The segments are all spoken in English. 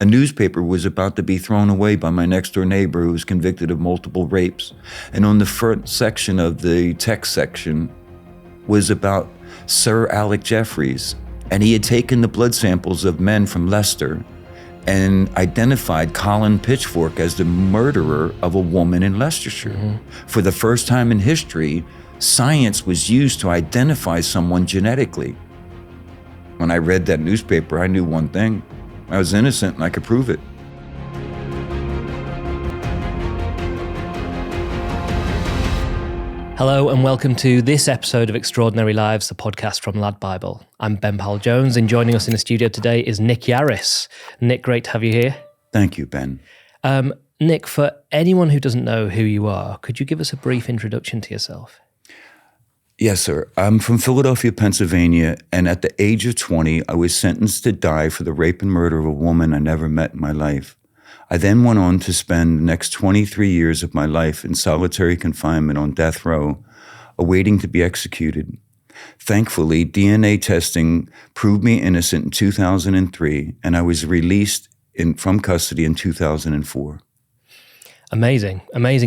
A newspaper was about to be thrown away by my next-door neighbor who was convicted of multiple rapes. And on the front section of the text section was about Sir Alec Jeffreys. And he had taken the blood samples of men from Leicester and identified Colin Pitchfork as the murderer of a woman in Leicestershire. Mm-hmm. For the first time in history, science was used to identify someone genetically. When I read that newspaper, I knew one thing. I was innocent and I could prove it. Hello and welcome to this episode of Extraordinary Lives, the podcast from LADbible. I'm Ben-Powell Jones, and joining us in the studio today is Nick Yarris. Nick, great to have you here. Thank you, Ben. Nick, for anyone who doesn't know who you are, could you give us a brief introduction to yourself? Yes, sir. I'm from Philadelphia, Pennsylvania, and at the age of 20, I was sentenced to die for the rape and murder of a woman I never met in my life. I then went on to spend the next 23 years of my life in solitary confinement on death row, awaiting to be executed. Thankfully, DNA testing proved me innocent in 2003, and I was released from custody in 2004. Amazing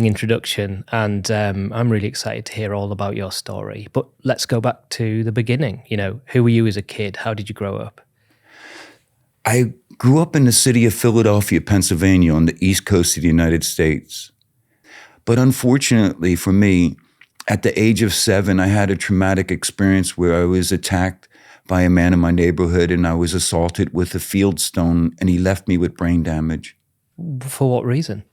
introduction, and I'm really excited to hear all about your story. But let's go back to the beginning. You know, who were you as a kid? How did you grow up? I grew up in the city of Philadelphia, Pennsylvania, on the east coast of the United States. But unfortunately for me, at the age of 7, I had a traumatic experience where I was attacked by a man in my neighborhood, and I was assaulted with a field stone, and he left me with brain damage. For what reason?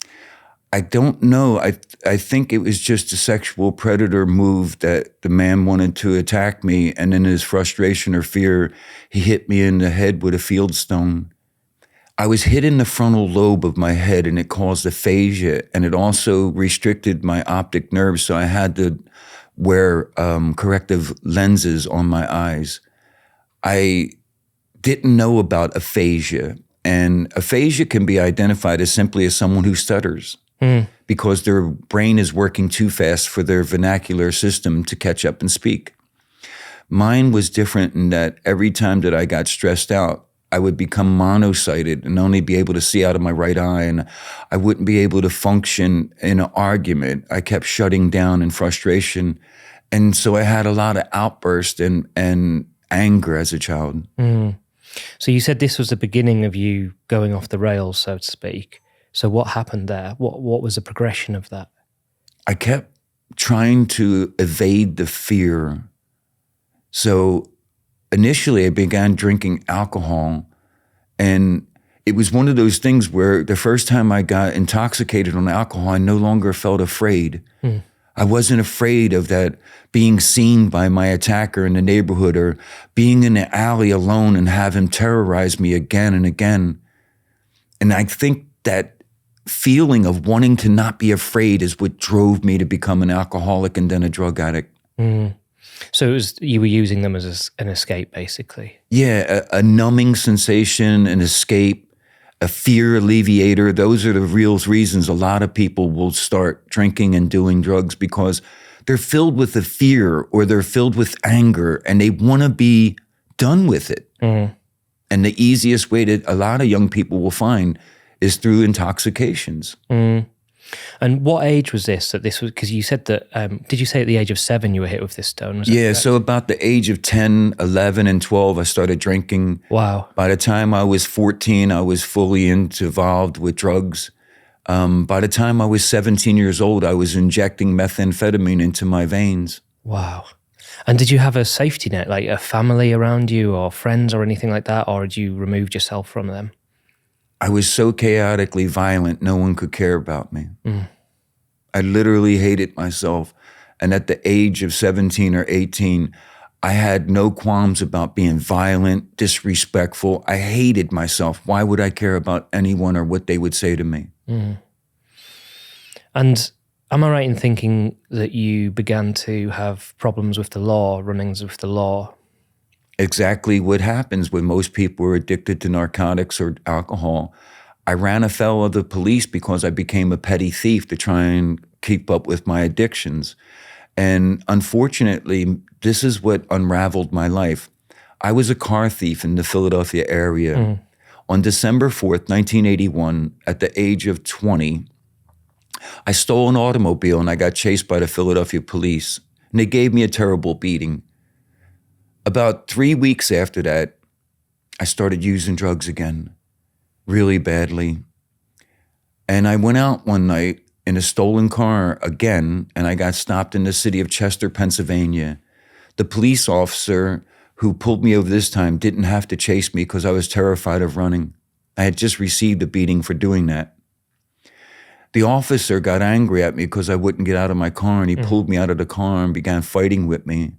I don't know. I think it was just a sexual predator move that the man wanted to attack me, and in his frustration or fear, he hit me in the head with a field stone. I was hit in the frontal lobe of my head, and it caused aphasia, and it also restricted my optic nerves, so I had to wear corrective lenses on my eyes. I didn't know about aphasia, and aphasia can be identified as simply as someone who stutters. Because their brain is working too fast for their vernacular system to catch up and speak. Mine was different in that every time that I got stressed out, I would become mono-sighted and only be able to see out of my right eye, and I wouldn't be able to function in an argument. I kept shutting down in frustration, and so I had a lot of outbursts and anger as a child. So you said this was the beginning of you going off the rails, so to speak. So what happened there? What was the progression of that? I kept trying to evade the fear. So initially I began drinking alcohol, and it was one of those things where the first time I got intoxicated on alcohol, I no longer felt afraid. I wasn't afraid of that being seen by my attacker in the neighborhood, or being in the alley alone and have him terrorize me again and again. And I think that feeling of wanting to not be afraid is what drove me to become an alcoholic and then a drug addict. So it was, you were using them as an escape, basically? Yeah, a numbing sensation, an escape, a fear alleviator. Those are the real reasons a lot of people will start drinking and doing drugs, because they're filled with the fear or they're filled with anger and they want to be done with it. And the easiest way that a lot of young people will find is through intoxications. And what age was this? That this was, because you said that, did you say at the age of 7 you were hit with this stone? Yeah, so about the age of 10, 11, and 12, I started drinking. Wow. By the time I was 14, I was fully involved with drugs. By the time I was 17 years old, I was injecting methamphetamine into my veins. Wow. And did you have a safety net, like a family around you or friends or anything like that, or had you removed yourself from them? I was so chaotically violent, no one could care about me. I literally hated myself. And at the age of 17 or 18, I had no qualms about being violent, disrespectful. I hated myself. Why would I care about anyone or what they would say to me? And am I right in thinking that you began to have problems with the law, run-ins with the law? Exactly what happens when most people are addicted to narcotics or alcohol. I ran afoul of the police because I became a petty thief to try and keep up with my addictions. And unfortunately, this is what unraveled my life. I was a car thief in the Philadelphia area. On December 4th, 1981, at the age of 20, I stole an automobile and I got chased by the Philadelphia police. And they gave me a terrible beating. About 3 weeks after that, I started using drugs again, really badly. And I went out one night in a stolen car again, and I got stopped in the city of Chester, Pennsylvania. The police officer who pulled me over this time didn't have to chase me because I was terrified of running. I had just received a beating for doing that. The officer got angry at me because I wouldn't get out of my car, and he pulled me out of the car and began fighting with me.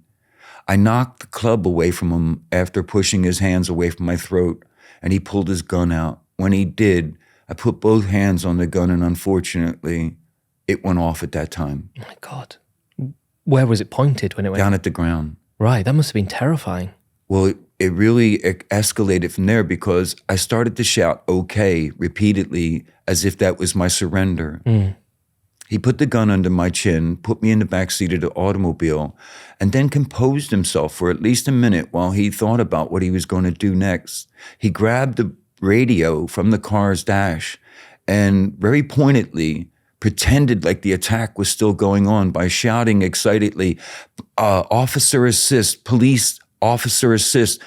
I knocked the club away from him after pushing his hands away from my throat, and he pulled his gun out. When he did, I put both hands on the gun, and unfortunately, it went off at that time. Oh my God. Where was it pointed when it went? Down at the ground. Right, that must have been terrifying. Well, it really escalated from there because I started to shout, "Okay," repeatedly, as if that was my surrender. He put the gun under my chin, put me in the backseat of the automobile, and then composed himself for at least a minute while he thought about what he was going to do next. He grabbed the radio from the car's dash and very pointedly pretended like the attack was still going on by shouting excitedly, "Officer assist, police officer assist,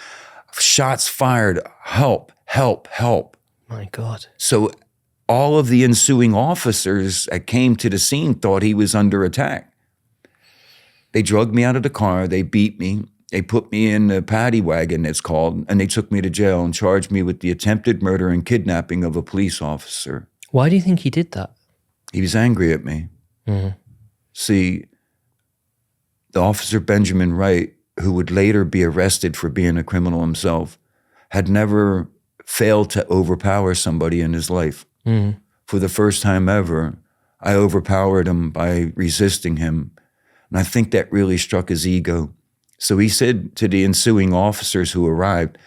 shots fired, help, help, help." My God. So all of the ensuing officers that came to the scene thought he was under attack. They drugged me out of the car, they beat me, they put me in the paddy wagon, it's called, and they took me to jail and charged me with the attempted murder and kidnapping of a police officer. Why do you think he did that? He was angry at me. See, the officer Benjamin Wright, who would later be arrested for being a criminal himself, had never failed to overpower somebody in his life. For the first time ever, I overpowered him by resisting him. And I think that really struck his ego. So he said to the ensuing officers who arrived,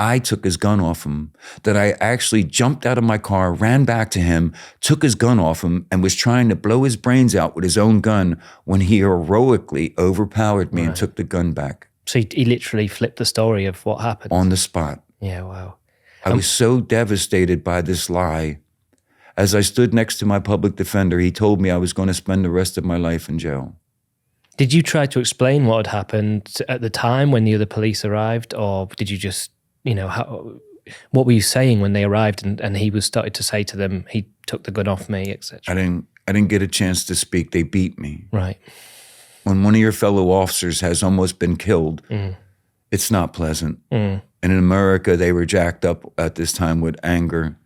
I took his gun off him, that I actually jumped out of my car, ran back to him, took his gun off him, and was trying to blow his brains out with his own gun when he heroically overpowered me and took the gun back. So he literally flipped the story of what happened. On the spot. Yeah, wow. I was so devastated by this lie. As I stood next to my public defender, he told me I was going to spend the rest of my life in jail. Did you try to explain what had happened at the time when the other police arrived, or did you just, what were you saying when they arrived and he was started to say to them, he took the gun off me, etc.? I didn't get a chance to speak. They beat me. Right. When one of your fellow officers has almost been killed, it's not pleasant. And in America, they were jacked up at this time with anger.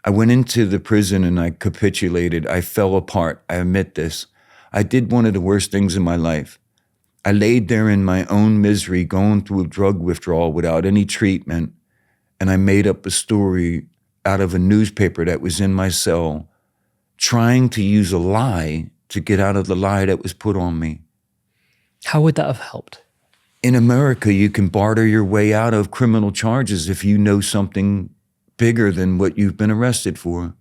I went into the prison and I capitulated. I fell apart. I admit this. I did one of the worst things in my life. I laid there in my own misery, going through a drug withdrawal without any treatment, and I made up a story out of a newspaper that was in my cell, trying to use a lie to get out of the lie that was put on me. How would that have helped? In America, you can barter your way out of criminal charges if you know something bigger than what you've been arrested for.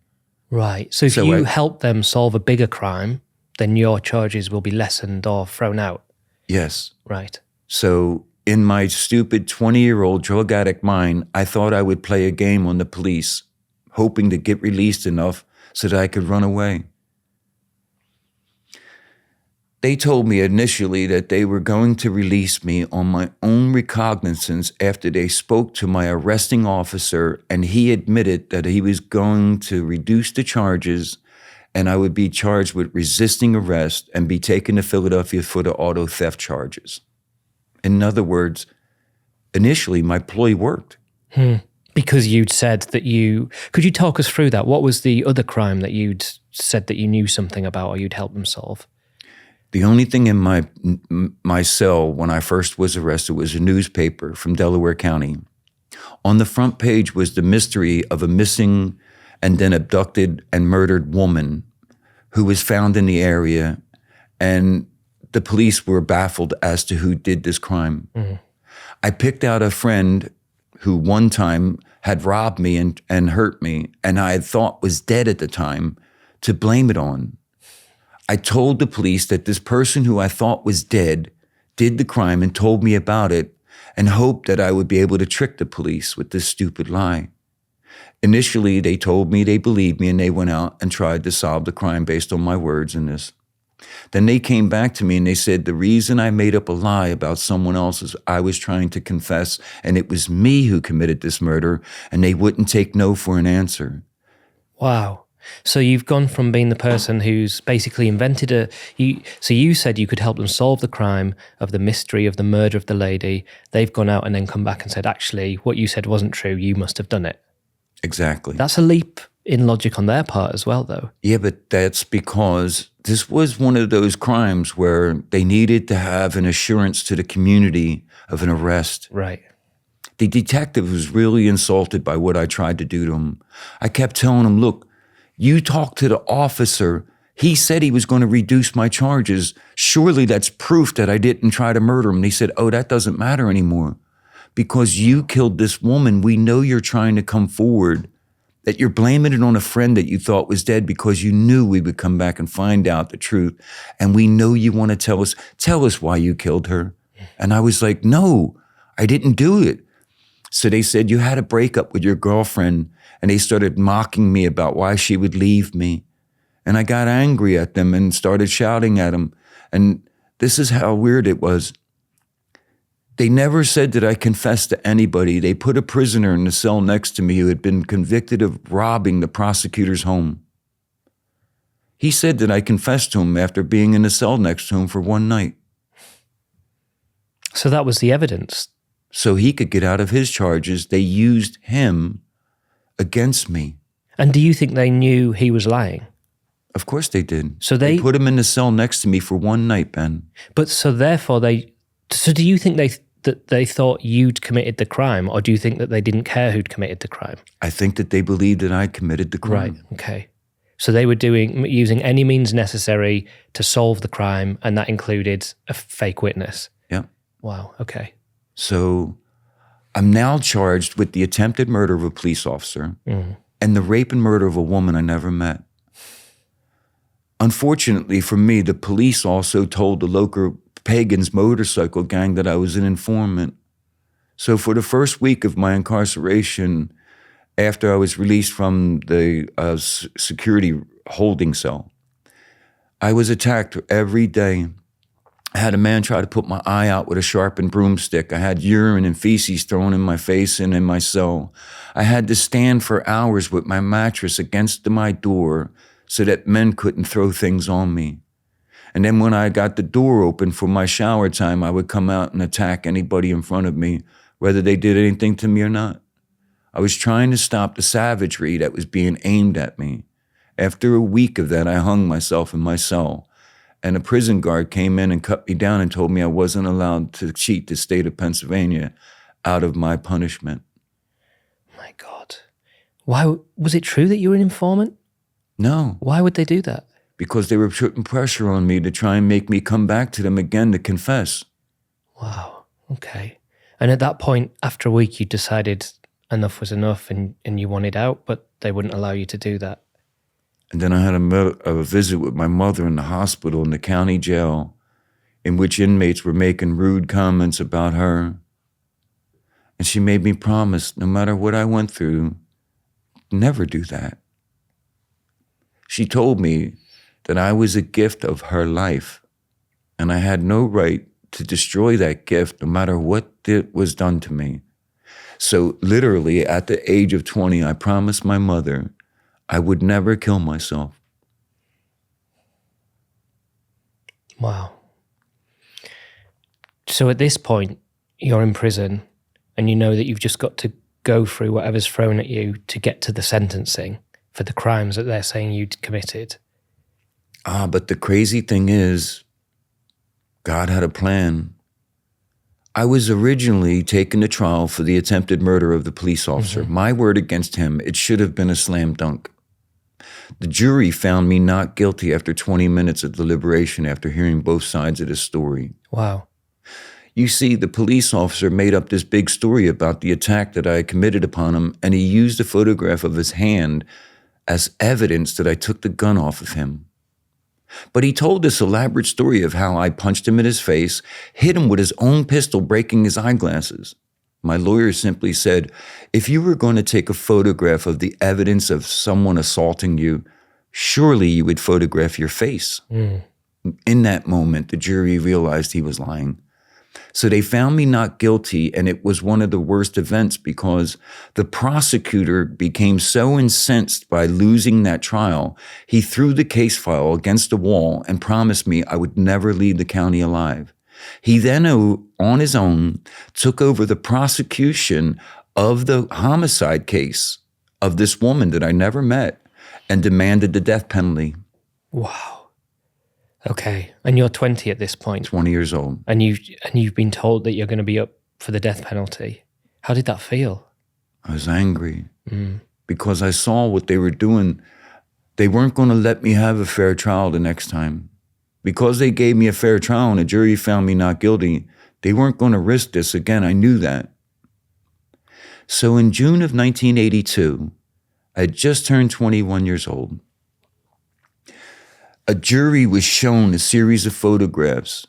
Right. So if you help them solve a bigger crime, then your charges will be lessened or thrown out. Yes. Right. So in my stupid 20-year-old drug addict mind, I thought I would play a game on the police, hoping to get released enough so that I could run away. They told me initially that they were going to release me on my own recognizance after they spoke to my arresting officer, and he admitted that he was going to reduce the charges and I would be charged with resisting arrest and be taken to Philadelphia for the auto theft charges. In other words, initially my ploy worked. Because you'd said that could you talk us through that? What was the other crime that you'd said that you knew something about or you'd help them solve? The only thing in my cell when I first was arrested was a newspaper from Delaware County. On the front page was the mystery of a missing and then abducted and murdered woman who was found in the area, and the police were baffled as to who did this crime. I picked out a friend who one time had robbed me and hurt me, and I had thought was dead at the time, to blame it on. I told the police that this person who I thought was dead did the crime and told me about it, and hoped that I would be able to trick the police with this stupid lie. Initially, they told me they believed me and they went out and tried to solve the crime based on my words in this. Then they came back to me and they said the reason I made up a lie about someone else is I was trying to confess and it was me who committed this murder, and they wouldn't take no for an answer. Wow. So you've gone from being the person who's basically invented so you said you could help them solve the crime of the mystery of the murder of the lady. They've gone out and then come back and said, actually, what you said wasn't true. You must have done it. Exactly. That's a leap in logic on their part as well, though. Yeah, but that's because this was one of those crimes where they needed to have an assurance to the community of an arrest. Right. The detective was really insulted by what I tried to do to him. I kept telling him, look, you talked to the officer. He said he was going to reduce my charges. Surely that's proof that I didn't try to murder him. And he said, oh, that doesn't matter anymore. Because you killed this woman, we know you're trying to come forward, that you're blaming it on a friend that you thought was dead because you knew we would come back and find out the truth. And we know you want to tell us why you killed her. And I was like, no, I didn't do it. So they said, you had a breakup with your girlfriend, and they started mocking me about why she would leave me. And I got angry at them and started shouting at them. And this is how weird it was. They never said that I confessed to anybody. They put a prisoner in the cell next to me who had been convicted of robbing the prosecutor's home. He said that I confessed to him after being in the cell next to him for one night. So that was the evidence. So he could get out of his charges. They used him against me. And do you think they knew he was lying? Of course they did. So they put him in the cell next to me for one night, Ben. But so therefore so do you think that they thought you'd committed the crime, or do you think that they didn't care who'd committed the crime? I think that they believed that I committed the crime. Right, okay. So they were using any means necessary to solve the crime, and that included a fake witness. Yeah. Wow, okay. So I'm now charged with the attempted murder of a police officer and the rape and murder of a woman I never met. Unfortunately for me, the police also told the local Pagans motorcycle gang that I was an informant. So for the first week of my incarceration, after I was released from the security holding cell, I was attacked every day. I had a man try to put my eye out with a sharpened broomstick. I had urine and feces thrown in my face and in my cell. I had to stand for hours with my mattress against my door so that men couldn't throw things on me. And then when I got the door open for my shower time, I would come out and attack anybody in front of me, whether they did anything to me or not. I was trying to stop the savagery that was being aimed at me. After a week of that, I hung myself in my cell. And a prison guard came in and cut me down and told me I wasn't allowed to cheat the state of Pennsylvania out of my punishment. My God. Why was it true that you were an informant? No. Why would they do that? Because they were putting pressure on me to try and make me come back to them again to confess. Wow. Okay. And at that point, after a week, you decided enough was enough and you wanted out, but they wouldn't allow you to do that. And then I had a visit with my mother in the hospital in the county jail, in which inmates were making rude comments about her. And she made me promise, no matter what I went through, never do that. She told me that I was a gift of her life, and I had no right to destroy that gift no matter what was done to me. So literally at the age of 20, I promised my mother I would never kill myself. Wow. So at this point, you're in prison and you know that you've just got to go through whatever's thrown at you to get to the sentencing for the crimes that they're saying you'd committed. But the crazy thing is, God had a plan. I was originally taken to trial for the attempted murder of the police officer. My word against him, it should have been a slam dunk. The jury found me not guilty after 20 minutes of deliberation after hearing both sides of the story. Wow. You see, the police officer made up this big story about the attack that I had committed upon him, and he used a photograph of his hand as evidence that I took the gun off of him. But he told this elaborate story of how I punched him in his face, hit him with his own pistol, breaking his eyeglasses. My lawyer simply said, if you were going to take a photograph of the evidence of someone assaulting you, surely you would photograph your face. In that moment, the jury realized he was lying. So they found me not guilty, and it was one of the worst events because the prosecutor became so incensed by losing that trial, he threw the case file against the wall and promised me I would never leave the county alive. He then, on his own, took over the prosecution of the homicide case of this woman that I never met and demanded the death penalty. Wow. Okay. And you're 20 at this point. 20 years old. And you've been told that you're going to be up for the death penalty. How did that feel? I was angry because I saw what they were doing. They weren't going to let me have a fair trial the next time. Because they gave me a fair trial and a jury found me not guilty, they weren't going to risk this again. I knew that. So in June of 1982, I had just turned 21 years old. A jury was shown a series of photographs,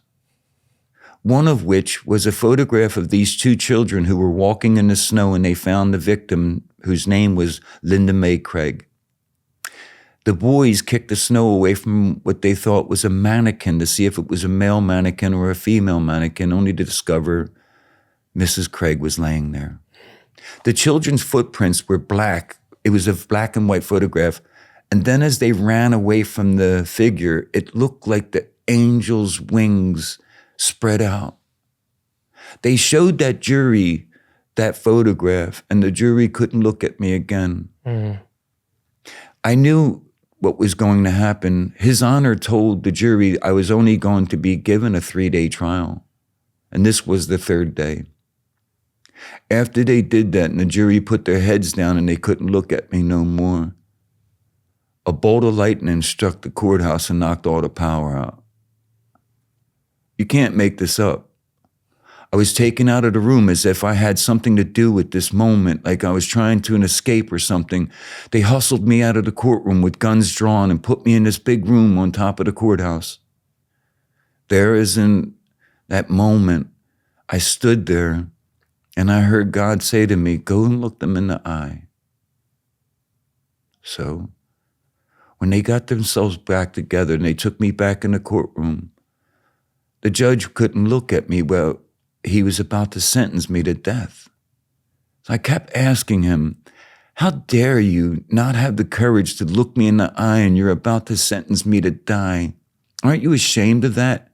one of which was a photograph of these two children who were walking in the snow, and they found the victim, whose name was Linda Mae Craig. The boys kicked the snow away from what they thought was a mannequin to see if it was a male mannequin or a female mannequin, only to discover Mrs. Craig was laying there. The children's footprints were black. It was a black and white photograph. And then as they ran away from the figure, it looked like the angel's wings spread out. They showed that jury that photograph, and the jury couldn't look at me again. I knew what was going to happen. His Honor told the jury I was only going to be given a 3-day trial. And this was the 3rd day. After they did that and the jury put their heads down and they couldn't look at me no more, a bolt of lightning struck the courthouse and knocked all the power out. You can't make this up. I was taken out of the room as if I had something to do with this moment, like I was trying to escape or something. They hustled me out of the courtroom with guns drawn and put me in this big room on top of the courthouse. There is in that moment, I stood there and I heard God say to me, go and look them in the eye. So when they got themselves back together and they took me back in the courtroom, the judge couldn't look at me. Well, he was about to sentence me to death. So I kept asking him, how dare you not have the courage to look me in the eye and you're about to sentence me to die? Aren't you ashamed of that?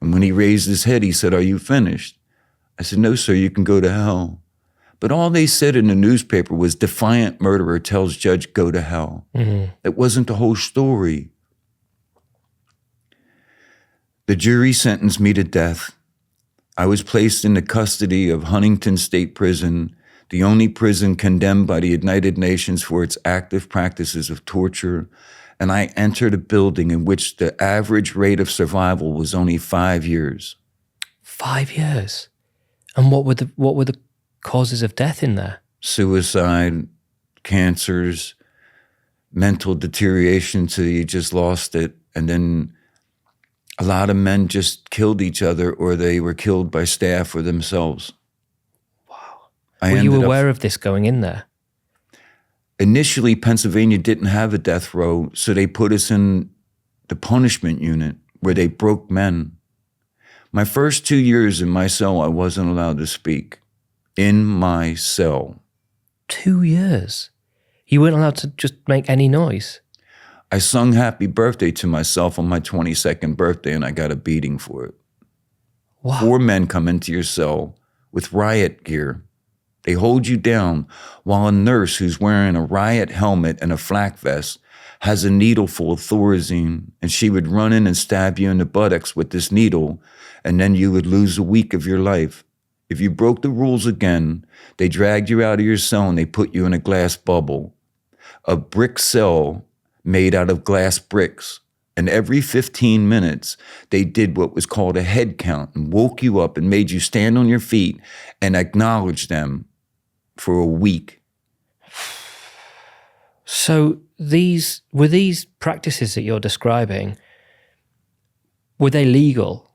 And when he raised his head, he said, are you finished? I said, no, sir, you can go to hell. But all they said in the newspaper was defiant murderer tells judge go to hell. That wasn't the whole story. The jury sentenced me to death. I was placed in the custody of Huntington State Prison, the only prison condemned by the United Nations for its active practices of torture, and I entered a building in which the average rate of survival was only 5 years. 5 years? And what were the causes of death in there? Suicide, cancers, mental deterioration till you just lost it, and then a lot of men just killed each other or they were killed by staff or themselves. Wow. Were you aware of this going in there? Initially, Pennsylvania didn't have a death row, so they put us in the punishment unit where they broke men. My first 2 years in my cell, I wasn't allowed to speak. In my cell. 2 years? You weren't allowed to just make any noise? I sung happy birthday to myself on my 22nd birthday and I got a beating for it. Wow. 4 men come into your cell with riot gear. They hold you down while a nurse who's wearing a riot helmet and a flak vest has a needle full of Thorazine, and she would run in and stab you in the buttocks with this needle, and then you would lose a week of your life. If you broke the rules again, they dragged you out of your cell and they put you in a glass bubble, a brick cell made out of glass bricks. And every 15 minutes, they did what was called a head count and woke you up and made you stand on your feet and acknowledge them for a week. So were these practices that you're describing, were they legal,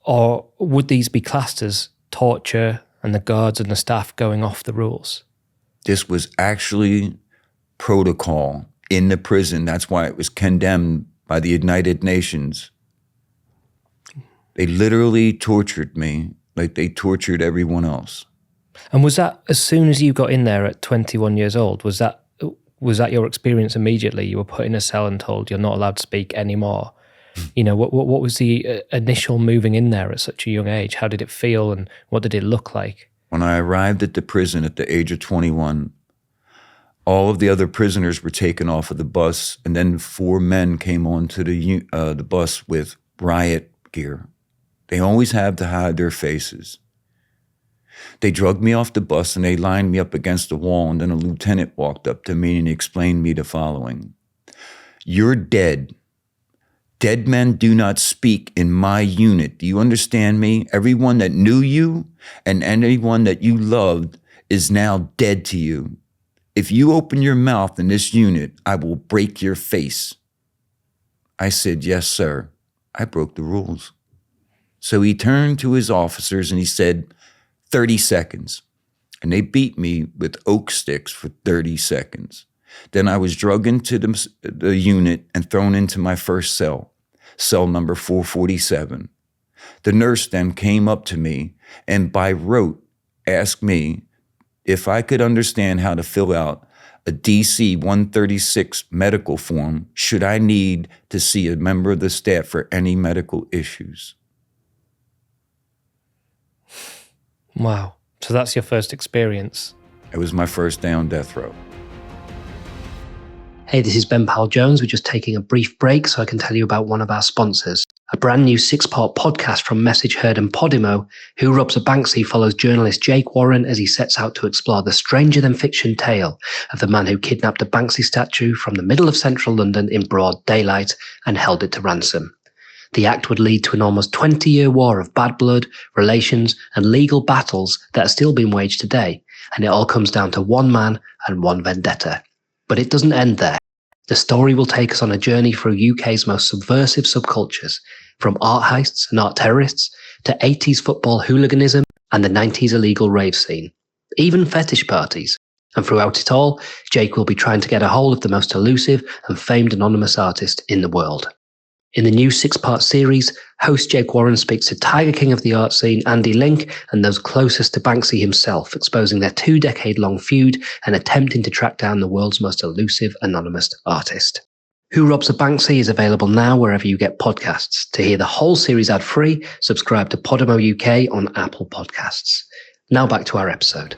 or would these be classed as torture and the guards and the staff going off the rules? This was actually protocol in the prison. That's why it was condemned by the United Nations. They literally tortured me like they tortured everyone else. And was that as soon as you got in there at 21 years old? Was that your experience immediately? You were put in a cell and told you're not allowed to speak anymore. You know, what was the initial moving in there at such a young age? How did it feel and what did it look like? When I arrived at the prison at the age of 21, all of the other prisoners were taken off of the bus, and then 4 men came onto the bus with riot gear. They always have to hide their faces. They drugged me off the bus and they lined me up against the wall, and then a lieutenant walked up to me and explained me the following. You're dead. Dead men do not speak in my unit. Do you understand me? Everyone that knew you and anyone that you loved is now dead to you. If you open your mouth in this unit, I will break your face. I said, yes, sir. I broke the rules. So he turned to his officers and he said, 30 seconds. And they beat me with oak sticks for 30 seconds. Then I was drugged into the unit and thrown into my first cell number 447. The nurse then came up to me and by rote asked me if I could understand how to fill out a DC 136 medical form should I need to see a member of the staff for any medical issues. Wow. So that's your first experience. It was my first day on death row. Hey, this is Ben-Powell Jones. We're just taking a brief break so I can tell you about one of our sponsors. A brand new 6-part podcast from Message Heard and Podimo, Who Robs a Banksy follows journalist Jake Warren as he sets out to explore the stranger-than-fiction tale of the man who kidnapped a Banksy statue from the middle of central London in broad daylight and held it to ransom. The act would lead to an almost 20-year war of bad blood, relations, and legal battles that are still being waged today, and it all comes down to one man and one vendetta. But it doesn't end there. The story will take us on a journey through UK's most subversive subcultures, from art heists and art terrorists to 80s football hooliganism and the 90s illegal rave scene, even fetish parties. And throughout it all, Jake will be trying to get a hold of the most elusive and famed anonymous artist in the world. In the new 6-part series, host Jake Warren speaks to Tiger King of the art scene Andy Link and those closest to Banksy himself, exposing their 2-decade-long feud and attempting to track down the world's most elusive anonymous artist. Who Robs a Banksy is available now wherever you get podcasts. To hear the whole series ad-free, subscribe to Podimo UK on Apple Podcasts. Now back to our episode.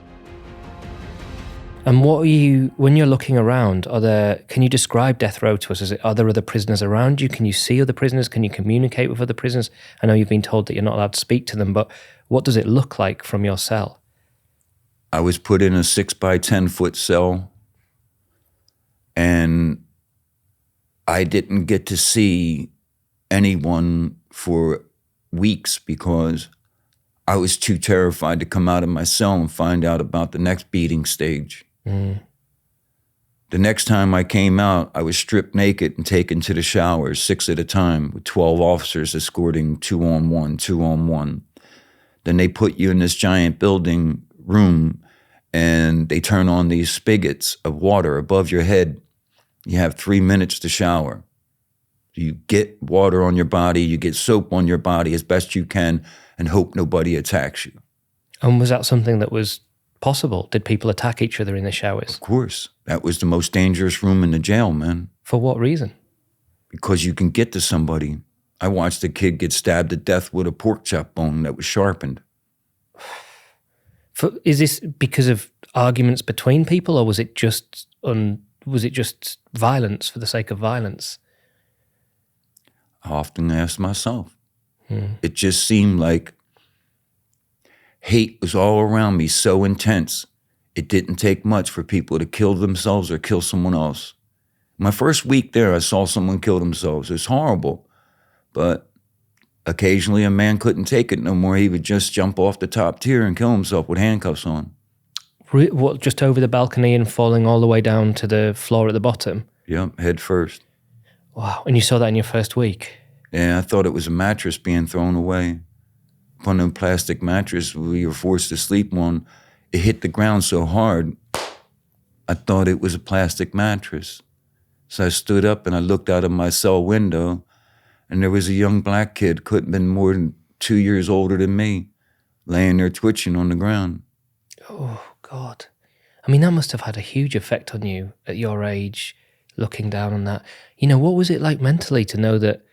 And when you're looking around, can you describe death row to us? Are there other prisoners around you? Can you see other prisoners? Can you communicate with other prisoners? I know you've been told that you're not allowed to speak to them, but what does it look like from your cell? I was put in a 6 by 10 foot cell, and I didn't get to see anyone for weeks because I was too terrified to come out of my cell and find out about the next beating stage. The next time I came out, I was stripped naked and taken to the showers, 6 at a time, with 12 officers escorting 2-on-1. Then they put you in this giant building room and they turn on these spigots of water above your head. You have 3 minutes to shower. You get water on your body, you get soap on your body as best you can and hope nobody attacks you. And was that something that was possible? Did people attack each other in the showers? Of course. That was the most dangerous room in the jail, man. For what reason? Because you can get to somebody. I watched a kid get stabbed to death with a pork chop bone that was sharpened. Is this because of arguments between people, or was it just violence for the sake of violence? I often ask myself. It just seemed like hate was all around me, so intense. It didn't take much for people to kill themselves or kill someone else. My first week there, I saw someone kill themselves. It was horrible. But occasionally a man couldn't take it no more. He would just jump off the top tier and kill himself with handcuffs on. What, just over the balcony and falling all the way down to the floor at the bottom? Yep, head first. Wow. And you saw that in your first week? Yeah, I thought it was a mattress being thrown away. up on a plastic mattress we were forced to sleep on. It hit the ground so hard, I thought it was a plastic mattress. So I stood up and I looked out of my cell window, and there was a young black kid, couldn't have been more than 2 years older than me, laying there twitching on the ground. Oh, God. I mean, that must have had a huge effect on you at your age, looking down on that. You know, what was it like mentally to know that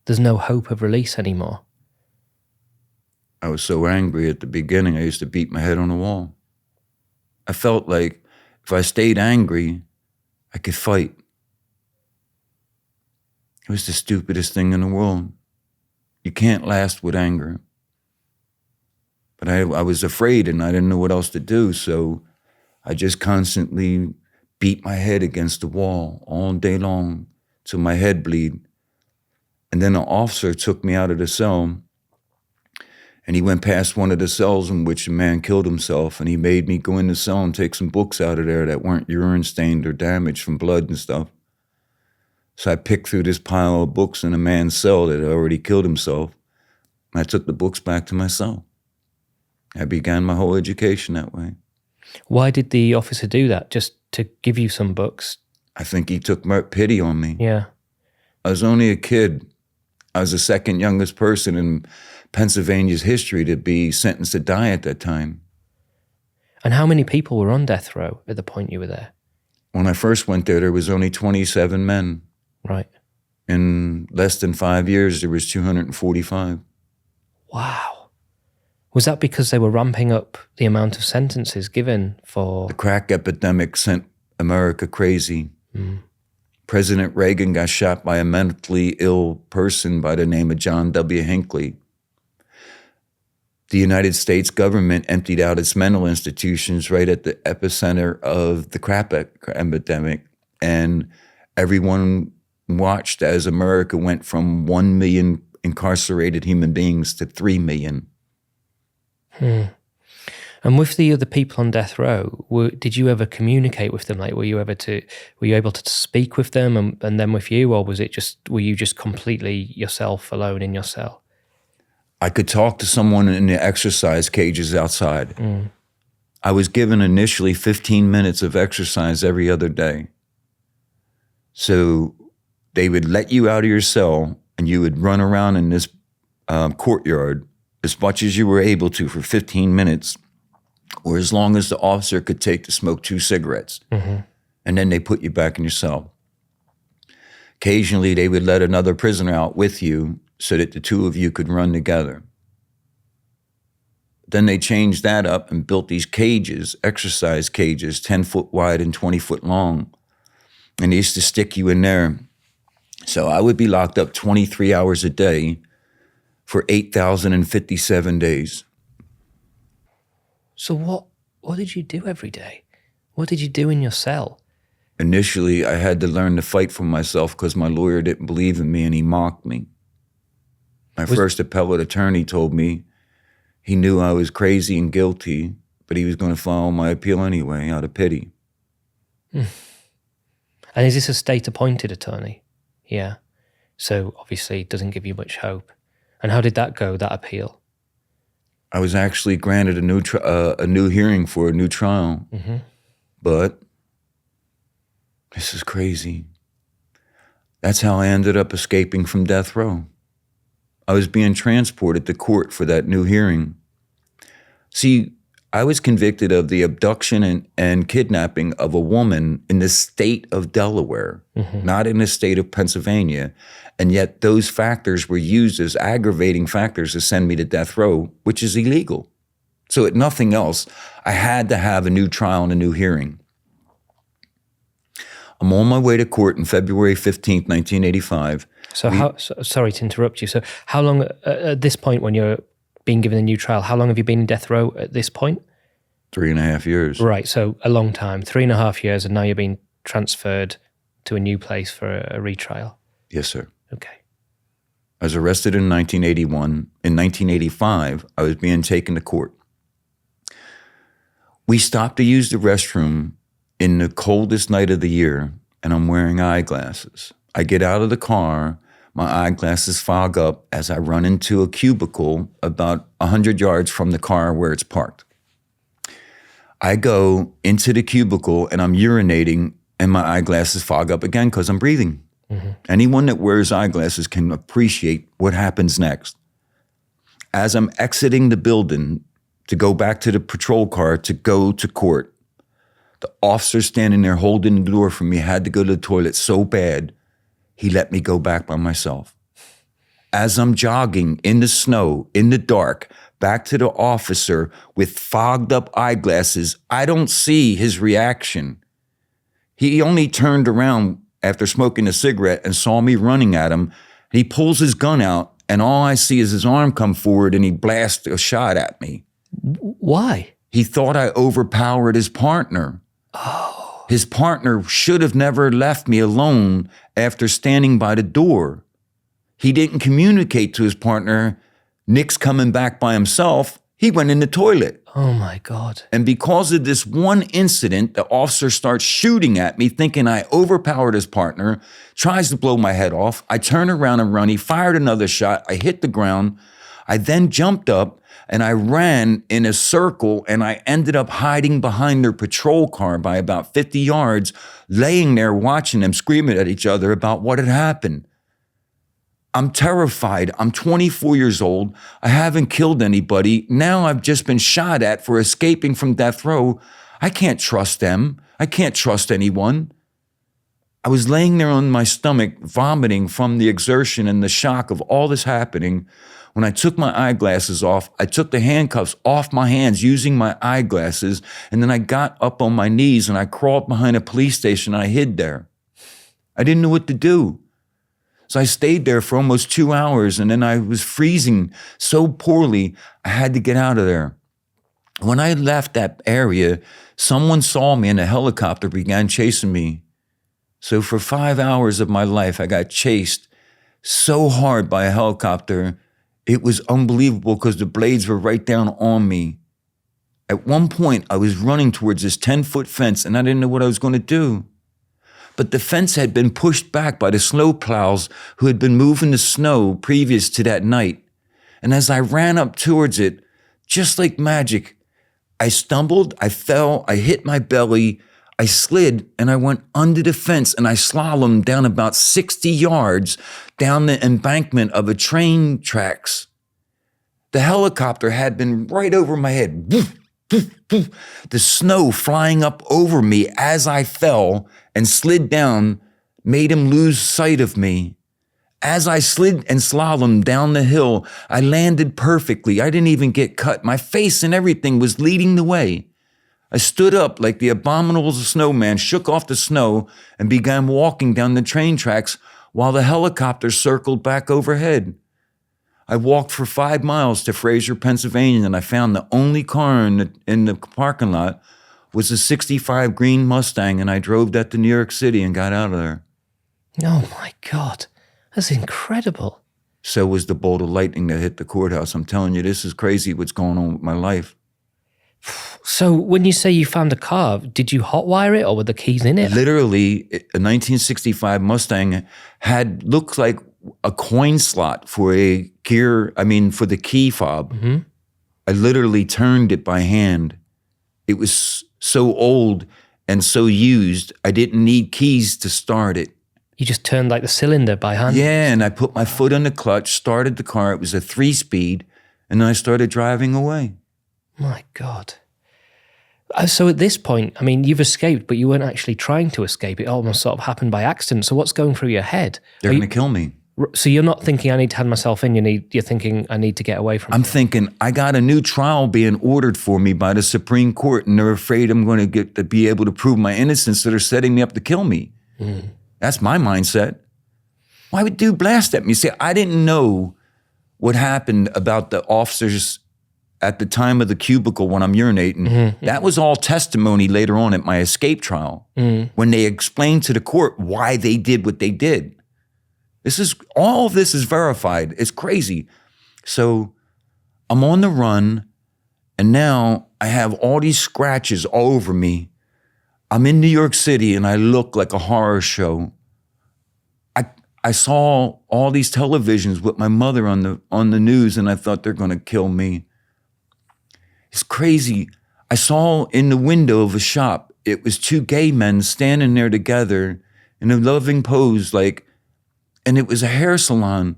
there's no hope of release anymore? I was so angry at the beginning, I used to beat my head on the wall. I felt like if I stayed angry, I could fight. It was the stupidest thing in the world. You can't last with anger. But I was afraid and I didn't know what else to do, so I just constantly beat my head against the wall all day long till my head bleed. And then an officer took me out of the cell, and he went past one of the cells in which a man killed himself, and he made me go in the cell and take some books out of there that weren't urine stained or damaged from blood and stuff. So I picked through this pile of books in a man's cell that had already killed himself, and I took the books back to my cell. I began my whole education that way. Why did the officer do that? Just to give you some books? I think he took pity on me. Yeah. I was only a kid. I was the second youngest person in Pennsylvania's history to be sentenced to die at that time. And how many people were on death row at the point you were there? When I first went there was only 27 men. Right. In less than 5 years, there was 245. Wow. Was that because they were ramping up the amount of sentences given for... The crack epidemic sent America crazy. President Reagan got shot by a mentally ill person by the name of John W. Hinckley. The United States government emptied out its mental institutions right at the epicenter of the crack epidemic, and everyone watched as America went from 1 million incarcerated human beings to 3 million. And with the other people on death row, did you ever communicate with them? Like, were you able to speak with them and them with you, or were you just completely yourself alone in your cell? I could talk to someone in the exercise cages outside. I was given initially 15 minutes of exercise every other day. So they would let you out of your cell and you would run around in this courtyard as much as you were able to for 15 minutes, or as long as the officer could take to smoke 2 cigarettes. And then they put you back in your cell. Occasionally, they would let another prisoner out with you so that the two of you could run together. Then they changed that up and built these cages, exercise cages, 10 foot wide and 20 foot long. And they used to stick you in there. So I would be locked up 23 hours a day for 8,057 days. So what did you do every day? What did you do in your cell? Initially, I had to learn to fight for myself because my lawyer didn't believe in me and he mocked me. My first appellate attorney told me he knew I was crazy and guilty, but he was going to file my appeal anyway out of pity. And is this a state-appointed attorney? Yeah. So obviously it doesn't give you much hope. And how did that go, that appeal? I was actually granted a new hearing for a new trial. But this is crazy. That's how I ended up escaping from death row. I was being transported to court for that new hearing. See, I was convicted of the abduction and kidnapping of a woman in the state of Delaware, not in the state of Pennsylvania. And yet those factors were used as aggravating factors to send me to death row, which is illegal. So if nothing else, I had to have a new trial and a new hearing. I'm on my way to court on February 15th, 1985. Sorry to interrupt you. So how long, at this point when you're being given a new trial, how long have you been in death row at this point? 3.5 years. Right, so a long time, 3.5 years, and now you're being transferred to a new place for a retrial. Yes, sir. Okay. I was arrested in 1981. In 1985, I was being taken to court. We stopped to use the restroom in the coldest night of the year, and I'm wearing eyeglasses. I get out of the car. My eyeglasses fog up as I run into a cubicle about 100 yards from the car where it's parked. I go into the cubicle and I'm urinating and my eyeglasses fog up again because I'm breathing. Mm-hmm. Anyone that wears eyeglasses can appreciate what happens next. As I'm exiting the building to go back to the patrol car to go to court, the officer standing there holding the door for me had to go to the toilet so bad, he let me go back by myself. As I'm jogging in the snow, in the dark, back to the officer with fogged up eyeglasses, I don't see his reaction. He only turned around after smoking a cigarette and saw me running at him. He pulls his gun out and all I see is his arm come forward and he blasts a shot at me. Why? He thought I overpowered his partner. Oh. His partner should have never left me alone after standing by the door. He didn't communicate to his partner, Nick's coming back by himself. He went in the toilet. Oh my God. And because of this one incident, the officer starts shooting at me, thinking I overpowered his partner, tries to blow my head off. I turn around and run. He fired another shot. I hit the ground. I then jumped up and I ran in a circle and I ended up hiding behind their patrol car by about 50 yards, laying there watching them screaming at each other about what had happened. I'm terrified. I'm 24 years old. I haven't killed anybody. Now I've just been shot at for escaping from death row. I can't trust them. I can't trust anyone. I was laying there on my stomach, vomiting from the exertion and the shock of all this happening. When I took my eyeglasses off, I took the handcuffs off my hands using my eyeglasses, and then I got up on my knees and I crawled behind a police station and I hid there. I didn't know what to do. So I stayed there for almost 2 hours, and then I was freezing so poorly, I had to get out of there. When I left that area, someone saw me and a helicopter began chasing me. So for 5 hours of my life, I got chased so hard by a helicopter. It was unbelievable because the blades were right down on me. At one point, I was running towards this 10-foot fence, and I didn't know what I was going to do. But the fence had been pushed back by the snow plows who had been moving the snow previous to that night. And as I ran up towards it, just like magic, I stumbled, I fell, I hit my belly, I slid, and I went under the fence and I slalomed down about 60 yards down the embankment of a train tracks. The helicopter had been right over my head. The snow flying up over me as I fell and slid down made him lose sight of me. As I slid and slalomed down the hill, I landed perfectly. I didn't even get cut. My face and everything was leading the way. I stood up like the abominable snowman, shook off the snow, and began walking down the train tracks while the helicopter circled back overhead. I walked for 5 miles to Fraser, Pennsylvania, and I found the only car in the parking lot was a 65 green Mustang, and I drove that to New York City and got out of there. Oh my God, that's incredible. So was the bolt of lightning that hit the courthouse. I'm telling you, this is crazy what's going on with my life. So when you say you found a car, did you hotwire it or were the keys in it? Literally, a 1965 Mustang looked like a coin slot for the key fob. Mm-hmm. I literally turned it by hand. It was so old and so used, I didn't need keys to start it. You just turned like the cylinder by hand? Yeah, and I put my foot on the clutch, started the car. It was a 3-speed, and then I started driving away. My God. So at this point, I mean, you've escaped, but you weren't actually trying to escape. It almost sort of happened by accident. So what's going through your head? They're going to kill me. So you're not thinking, I need to hand myself in. You're thinking, I need to get away from I'm here. thinking, I got a new trial being ordered for me by the Supreme Court, and they're afraid I'm going to get to be able to prove my innocence, so they're setting me up to kill me. Mm. That's my mindset. Why would dude blast at me? See, I didn't know what happened about the officers at the time of the cubicle when I'm urinating. Mm-hmm. That was all testimony later on at my escape trial, when they explained to the court why they did what they did. All of this is verified. It's crazy. So I'm on the run, and now I have all these scratches all over me. I'm in New York City, and I look like a horror show. I saw all these televisions with my mother on the news, and I thought they're going to kill me. It's crazy. I saw in the window of a shop, it was two gay men standing there together in a loving pose, and it was a hair salon.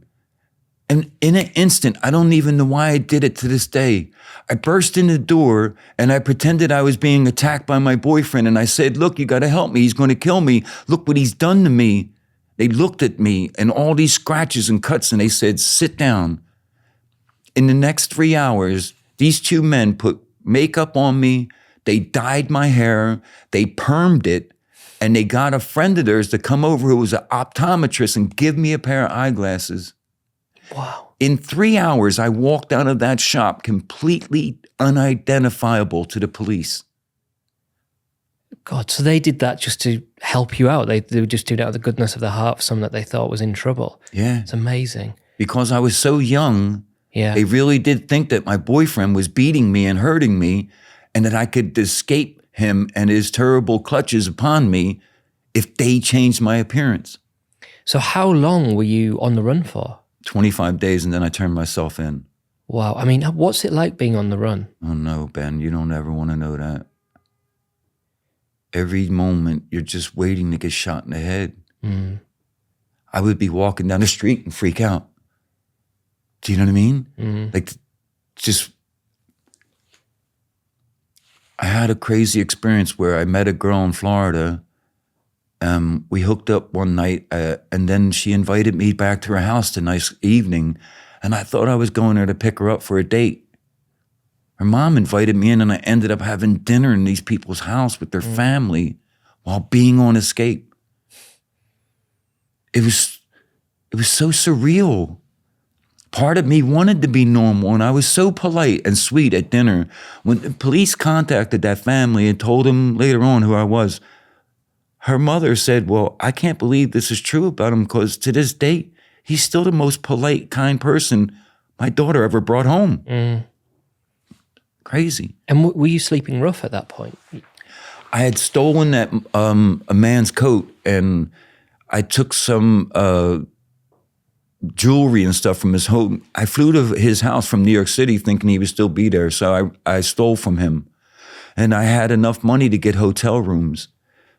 And in an instant, I don't even know why I did it to this day. I burst in the door and I pretended I was being attacked by my boyfriend. And I said, look, you got to help me. He's going to kill me. Look what he's done to me. They looked at me and all these scratches and cuts and they said, sit down. In the next 3 hours, these two men put makeup on me. They dyed my hair. They permed it. And they got a friend of theirs to come over who was an optometrist and give me a pair of eyeglasses. Wow. In 3 hours, I walked out of that shop completely unidentifiable to the police. God, so they did that just to help you out. They were just doing it out of the goodness of their heart for someone that they thought was in trouble. Yeah. It's amazing. Because I was so young, they really did think that my boyfriend was beating me and hurting me and that I could escape him and his terrible clutches upon me if they changed my appearance. So how long were you on the run for? 25 days, and then I turned myself in. Wow. I mean, what's it like being on the run? Oh, no, Ben, you don't ever want to know that. Every moment, you're just waiting to get shot in the head. Mm. I would be walking down the street and freak out. Do you know what I mean? Mm. I had a crazy experience where I met a girl in Florida. We hooked up one night, and then she invited me back to her house the nice evening, and I thought I was going there to pick her up for a date. Her mom invited me in, and I ended up having dinner in these people's house with their family while being on escape. It was so surreal. Part of me wanted to be normal, and I was so polite and sweet at dinner. When the police contacted that family and told them later on who I was, her mother said, well, I can't believe this is true about him because to this day, he's still the most polite, kind person my daughter ever brought home. Mm. Crazy. And were you sleeping rough at that point? I had stolen that a man's coat, and I took some jewelry and stuff from his home. I flew to his house from New York City thinking he would still be there, so I stole from him. And I had enough money to get hotel rooms.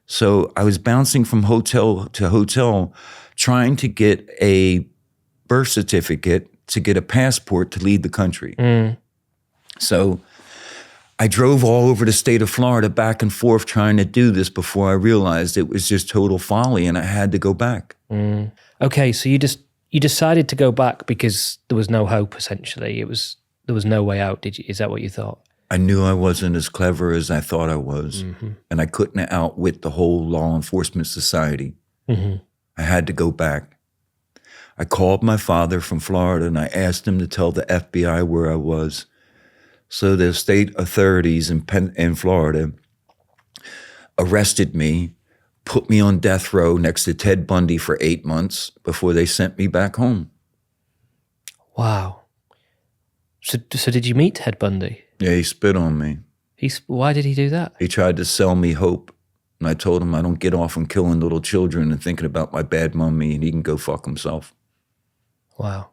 So I was bouncing from hotel to hotel, trying to get a birth certificate, to get a passport to leave the country. Mm. So I drove all over the state of Florida back and forth trying to do this before I realized it was just total folly and I had to go back. Mm. Okay, so you decided to go back because there was no hope, essentially. There was no way out, is that what you thought? I knew I wasn't as clever as I thought I was, and I couldn't outwit the whole law enforcement society. Mm-hmm. I had to go back. I called my father from Florida and I asked him to tell the FBI where I was. So the state authorities in Florida arrested me, put me on death row next to Ted Bundy for 8 months before they sent me back home. Wow. So did you meet Ted Bundy? Yeah, he spit on me. Why did he do that? He tried to sell me hope. And I told him I don't get off on killing little children and thinking about my bad mommy, and he can go fuck himself. Wow.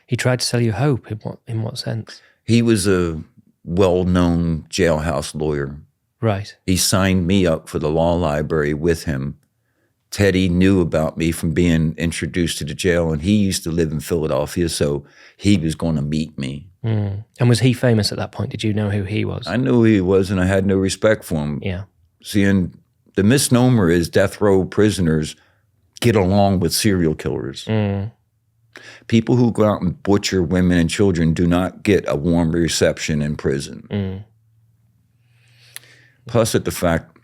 He tried to sell you hope. In what sense? He was a well-known jailhouse lawyer. Right. He signed me up for the law library with him. Teddy knew about me from being introduced to the jail, and he used to live in Philadelphia, so he was going to meet me. Mm. And was he famous at that point? Did you know who he was? I knew who he was, and I had no respect for him. Yeah. See, and the misnomer is death row prisoners get along with serial killers. Mm. People who go out and butcher women and children do not get a warm reception in prison. Mm. Plus at the fact,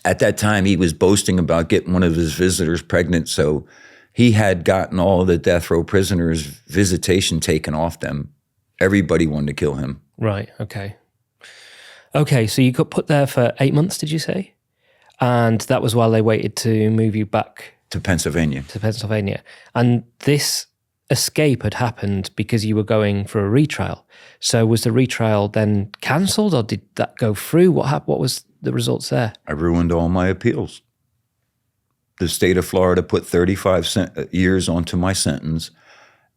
at that time, he was boasting about getting one of his visitors pregnant, so he had gotten all the death row prisoners' visitation taken off them. Everybody wanted to kill him. Right, okay. Okay, so you got put there for 8 months, did you say? And that was while they waited to move you back To Pennsylvania. to Pennsylvania. And this escape had happened because you were going for a retrial. So was the retrial then cancelled, or did that go through? What was the results there? I ruined all my appeals. the state of Florida put 35 years onto my sentence.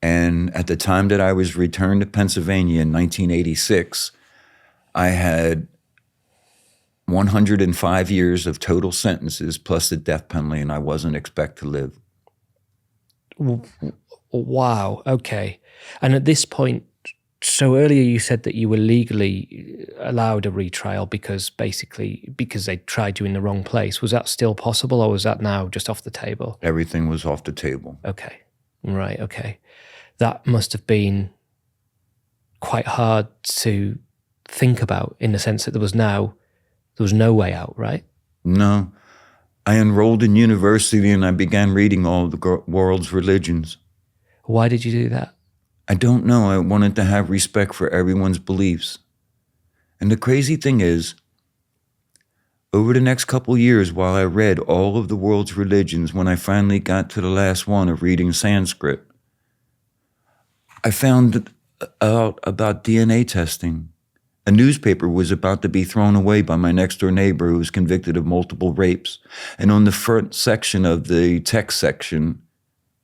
And at the time that I was returned to Pennsylvania in 1986, I had 105 years of total sentences plus the death penalty, and I wasn't expected to live. Wow. Okay. And at this point, so earlier you said that you were legally allowed a retrial because they tried you in the wrong place. Was that still possible, or was that now just off the table? Everything was off the table. Okay. Right. Okay. That must have been quite hard to think about, in the sense that there was no way out, right? No. I enrolled in university and I began reading all the world's religions. Why did you do that? I don't know. I wanted to have respect for everyone's beliefs. And the crazy thing is, over the next couple years, while I read all of the world's religions, when I finally got to the last one of reading Sanskrit, I found out about DNA testing. A newspaper was about to be thrown away by my next-door neighbor who was convicted of multiple rapes. And on the front section of the text section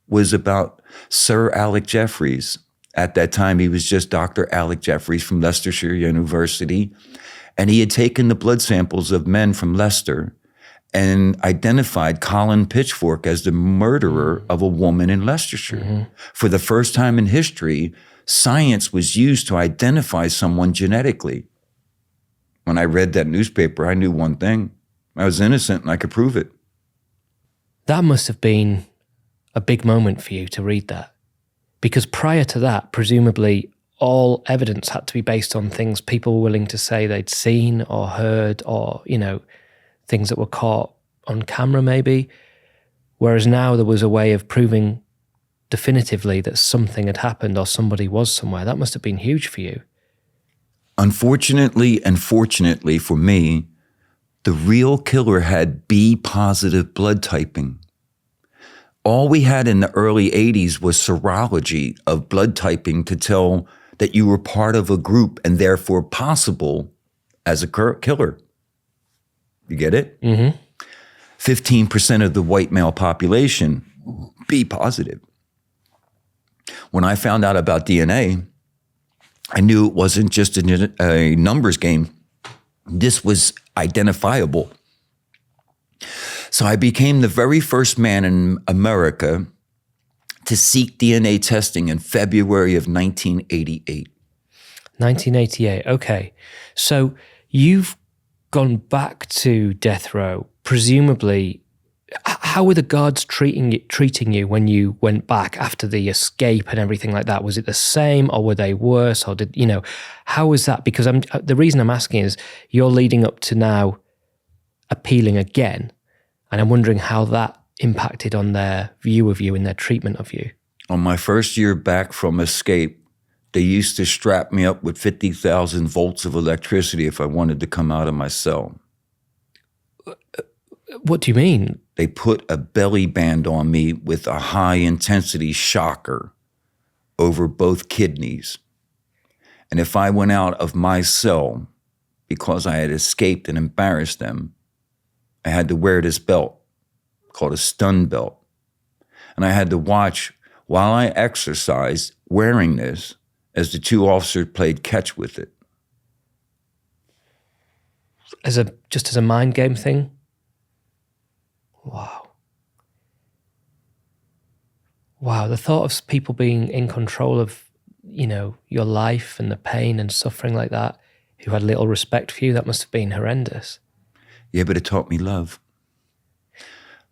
was about Sir Alec Jeffreys. At that time, he was just Dr. Alec Jeffreys from Leicestershire University. And he had taken the blood samples of men from Leicester and identified Colin Pitchfork as the murderer of a woman in Leicestershire. Mm-hmm. For the first time in history, science was used to identify someone genetically. When I read that newspaper, I knew one thing. I was innocent and I could prove it. That must have been a big moment for you to read that. Because prior to that, presumably all evidence had to be based on things people were willing to say they'd seen or heard, or, things that were caught on camera maybe. Whereas now there was a way of proving definitively that something had happened or somebody was somewhere. That must have been huge for you. Unfortunately and fortunately for me, the real killer had B positive blood typing. All we had in the early 80s was serology of blood typing to tell that you were part of a group and therefore possible as a killer. You get it? Mm-hmm. 15% of the white male population, B positive. When I found out about DNA, I knew it wasn't just a numbers game. This was identifiable. So I became the very first man in America to seek DNA testing in February of 1988. 1988, okay. So you've gone back to death row. Presumably, how were the guards treating you when you went back after the escape and everything like that? Was it the same, or were they worse, or how was that? Because the reason I'm asking is you're leading up to now appealing again, and I'm wondering how that impacted on their view of you and their treatment of you. On my first year back from escape, they used to strap me up with 50,000 volts of electricity if I wanted to come out of my cell. What do you mean? They put a belly band on me with a high-intensity shocker over both kidneys. And if I went out of my cell because I had escaped and embarrassed them, I had to wear this belt called a stun belt. And I had to watch while I exercised wearing this as the two officers played catch with it. Just as a mind game thing? Wow. Wow, the thought of people being in control of, your life and the pain and suffering like that, who had little respect for you, that must have been horrendous. Yeah, but it taught me love.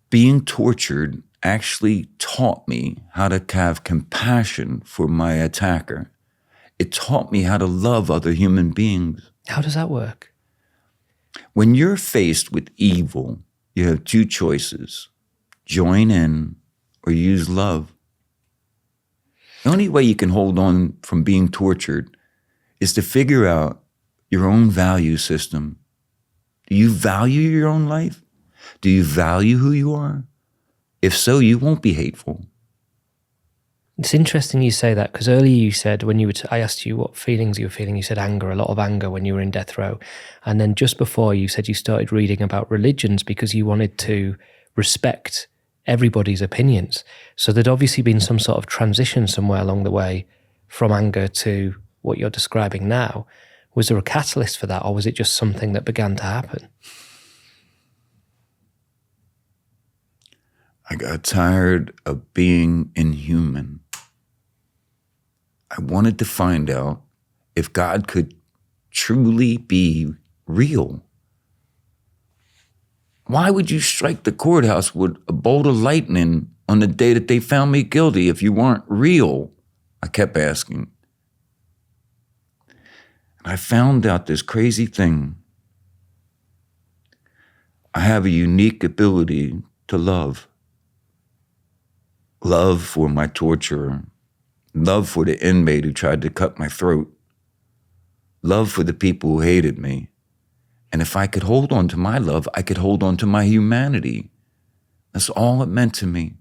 Being tortured actually taught me how to have compassion for my attacker. It taught me how to love other human beings. How does that work? When you're faced with evil, you have two choices: join in or use love. The only way you can hold on from being tortured is to figure out your own value system. Do you value your own life? Do you value who you are? If so, you won't be hateful. It's interesting you say that, because earlier you said, when I asked you what feelings you were feeling, you said anger, a lot of anger when you were in death row. And then just before you said you started reading about religions because you wanted to respect everybody's opinions. So there'd obviously been some sort of transition somewhere along the way from anger to what you're describing now. Was there a catalyst for that, or was it just something that began to happen? I got tired of being inhuman. I wanted to find out if God could truly be real. Why would you strike the courthouse with a bolt of lightning on the day that they found me guilty if you weren't real? I kept asking. And I found out this crazy thing. I have a unique ability to love. Love for my torturer. Love for the inmate who tried to cut my throat. Love for the people who hated me. And if I could hold on to my love, I could hold on to my humanity. That's all it meant to me.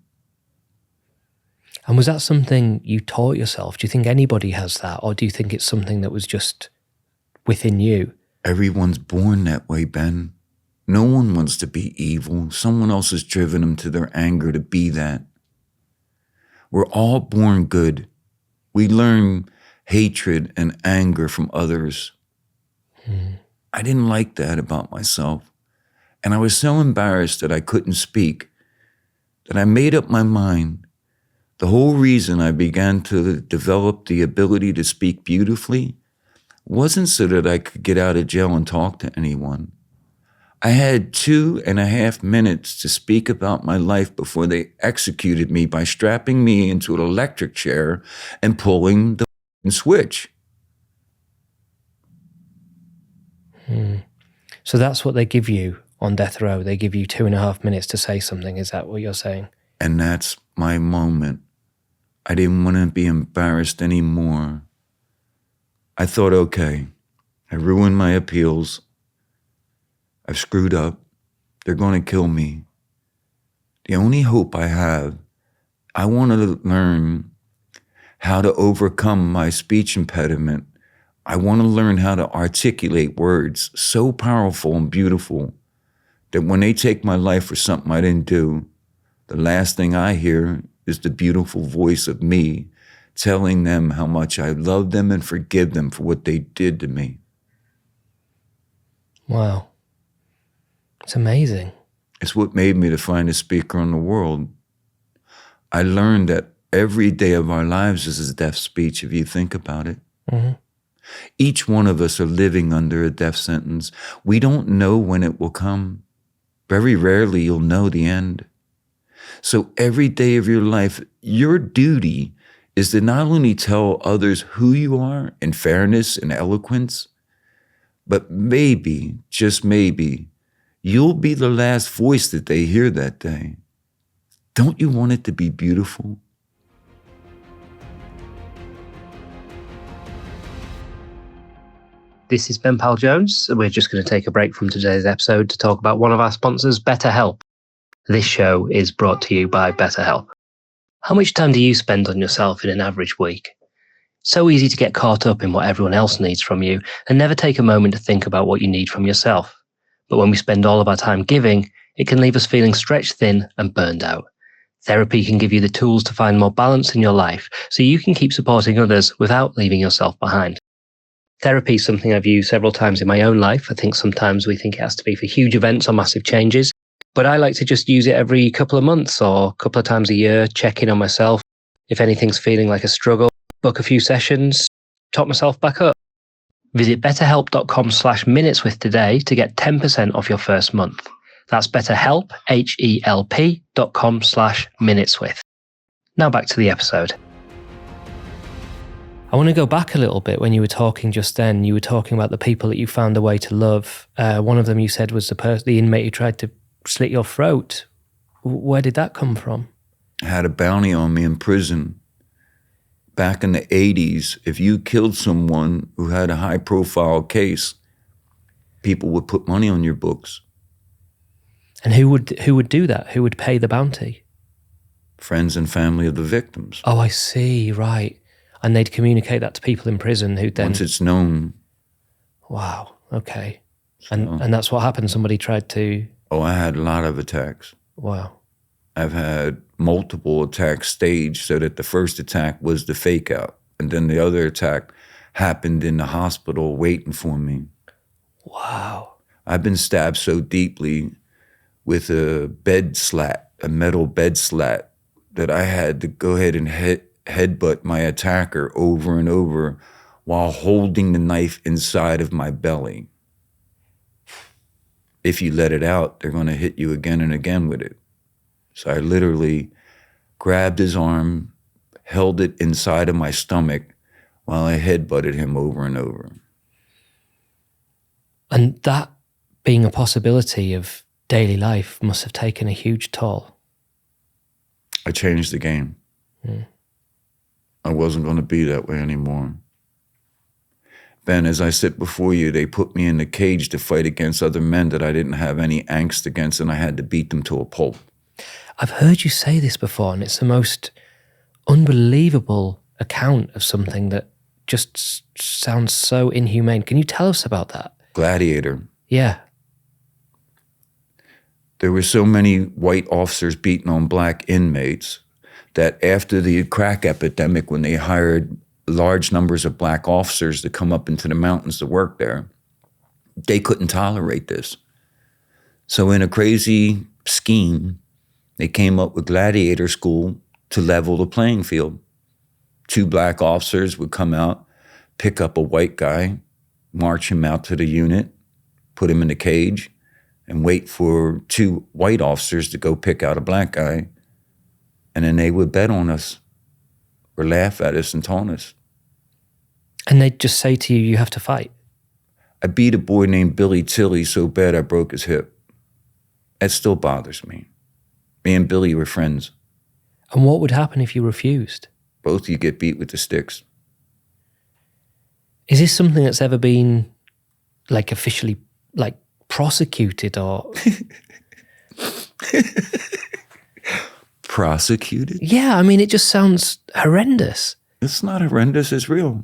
And was that something you taught yourself? Do you think anybody has that? Or do you think it's something that was just within you? Everyone's born that way, Ben. No one wants to be evil. Someone else has driven them to their anger to be that. We're all born good. We learn hatred and anger from others. I didn't like that about myself. And I was so embarrassed that I couldn't speak that I made up my mind. The whole reason I began to develop the ability to speak beautifully wasn't so that I could get out of jail and talk to anyone. I had 2.5 minutes to speak about my life before they executed me by strapping me into an electric chair and pulling the switch. So that's what they give you on death row. They give you 2.5 minutes to say something. Is that what you're saying? And that's my moment. I didn't want to be embarrassed anymore. I thought, okay, I ruined my appeals. I've screwed up. They're going to kill me. The only hope I have, I want to learn how to overcome my speech impediment. I want to learn how to articulate words so powerful and beautiful that when they take my life for something I didn't do, the last thing I hear is the beautiful voice of me telling them how much I love them and forgive them for what they did to me. Wow. It's amazing. It's what made me the finest speaker in the world. I learned that every day of our lives is a death speech, if you think about it. Mm-hmm. Each one of us are living under a death sentence. We don't know when it will come. Very rarely you'll know the end. So every day of your life, your duty is to not only tell others who you are in fairness and eloquence, but maybe, just maybe, you'll be the last voice that they hear that day. Don't you want it to be beautiful? This is Ben-Powell Jones. We're just going to take a break from today's episode to talk about one of our sponsors, BetterHelp. This show is brought to you by BetterHelp. How much time do you spend on yourself in an average week? So easy to get caught up in what everyone else needs from you and never take a moment to think about what you need from yourself. But when we spend all of our time giving, it can leave us feeling stretched thin and burned out. Therapy can give you the tools to find more balance in your life so you can keep supporting others without leaving yourself behind. Therapy is something I've used several times in my own life. I think sometimes we think it has to be for huge events or massive changes, but I like to just use it every couple of months or a couple of times a year, check in on myself. If anything's feeling like a struggle, book a few sessions, top myself back up. Visit betterhelp.com/minuteswith today to get 10% off your first month. That's BetterHelp, HELP.com/minuteswith. Now back to the episode. I want to go back a little bit. When you were talking just then, you were talking about the people that you found a way to love. One of them you said was the inmate who tried to slit your throat. Where did that come from? I had a bounty on me in prison. Back in the 80s, if you killed someone who had a high-profile case, people would put money on your books. And who would do that? Who would pay the bounty? Friends and family of the victims. Oh, I see. Right. And they'd communicate that to people in prison who then... Once it's known. Wow. Okay. So, And that's what happened. Somebody tried to... Oh, I had a lot of attacks. Wow. I've had multiple attacks staged so that the first attack was the fake out. And then the other attack happened in the hospital waiting for me. Wow. I've been stabbed so deeply with a bed slat, a metal bed slat, that I had to go ahead and headbutt my attacker over and over while holding the knife inside of my belly. If you let it out, they're going to hit you again and again with it. So I literally grabbed his arm, held it inside of my stomach while I headbutted him over and over. And that being a possibility of daily life must have taken a huge toll. I changed the game. I wasn't going to be that way anymore. Ben, as I sit before you, they put me in the cage to fight against other men that I didn't have any angst against, and I had to beat them to a pulp. I've heard you say this before, and it's the most unbelievable account of something that just sounds so inhumane. Can you tell us about that? Gladiator. Yeah. There were so many white officers beating on black inmates that after the crack epidemic, when they hired large numbers of black officers to come up into the mountains to work there, they couldn't tolerate this. So in a crazy scheme, they came up with Gladiator School to level the playing field. 2 black officers would come out, pick up a white guy, march him out to the unit, put him in the cage, and wait for 2 white officers to go pick out a black guy. And then they would bet on us or laugh at us and taunt us. And they'd just say to you, you have to fight. I beat a boy named Billy Tilley so bad I broke his hip. That still bothers me. Me and Billy were friends. And what would happen if you refused? Both of you get beat with the sticks. Is this something that's ever been like officially like prosecuted or? Prosecuted? Yeah, I mean, it just sounds horrendous. It's not horrendous, it's real.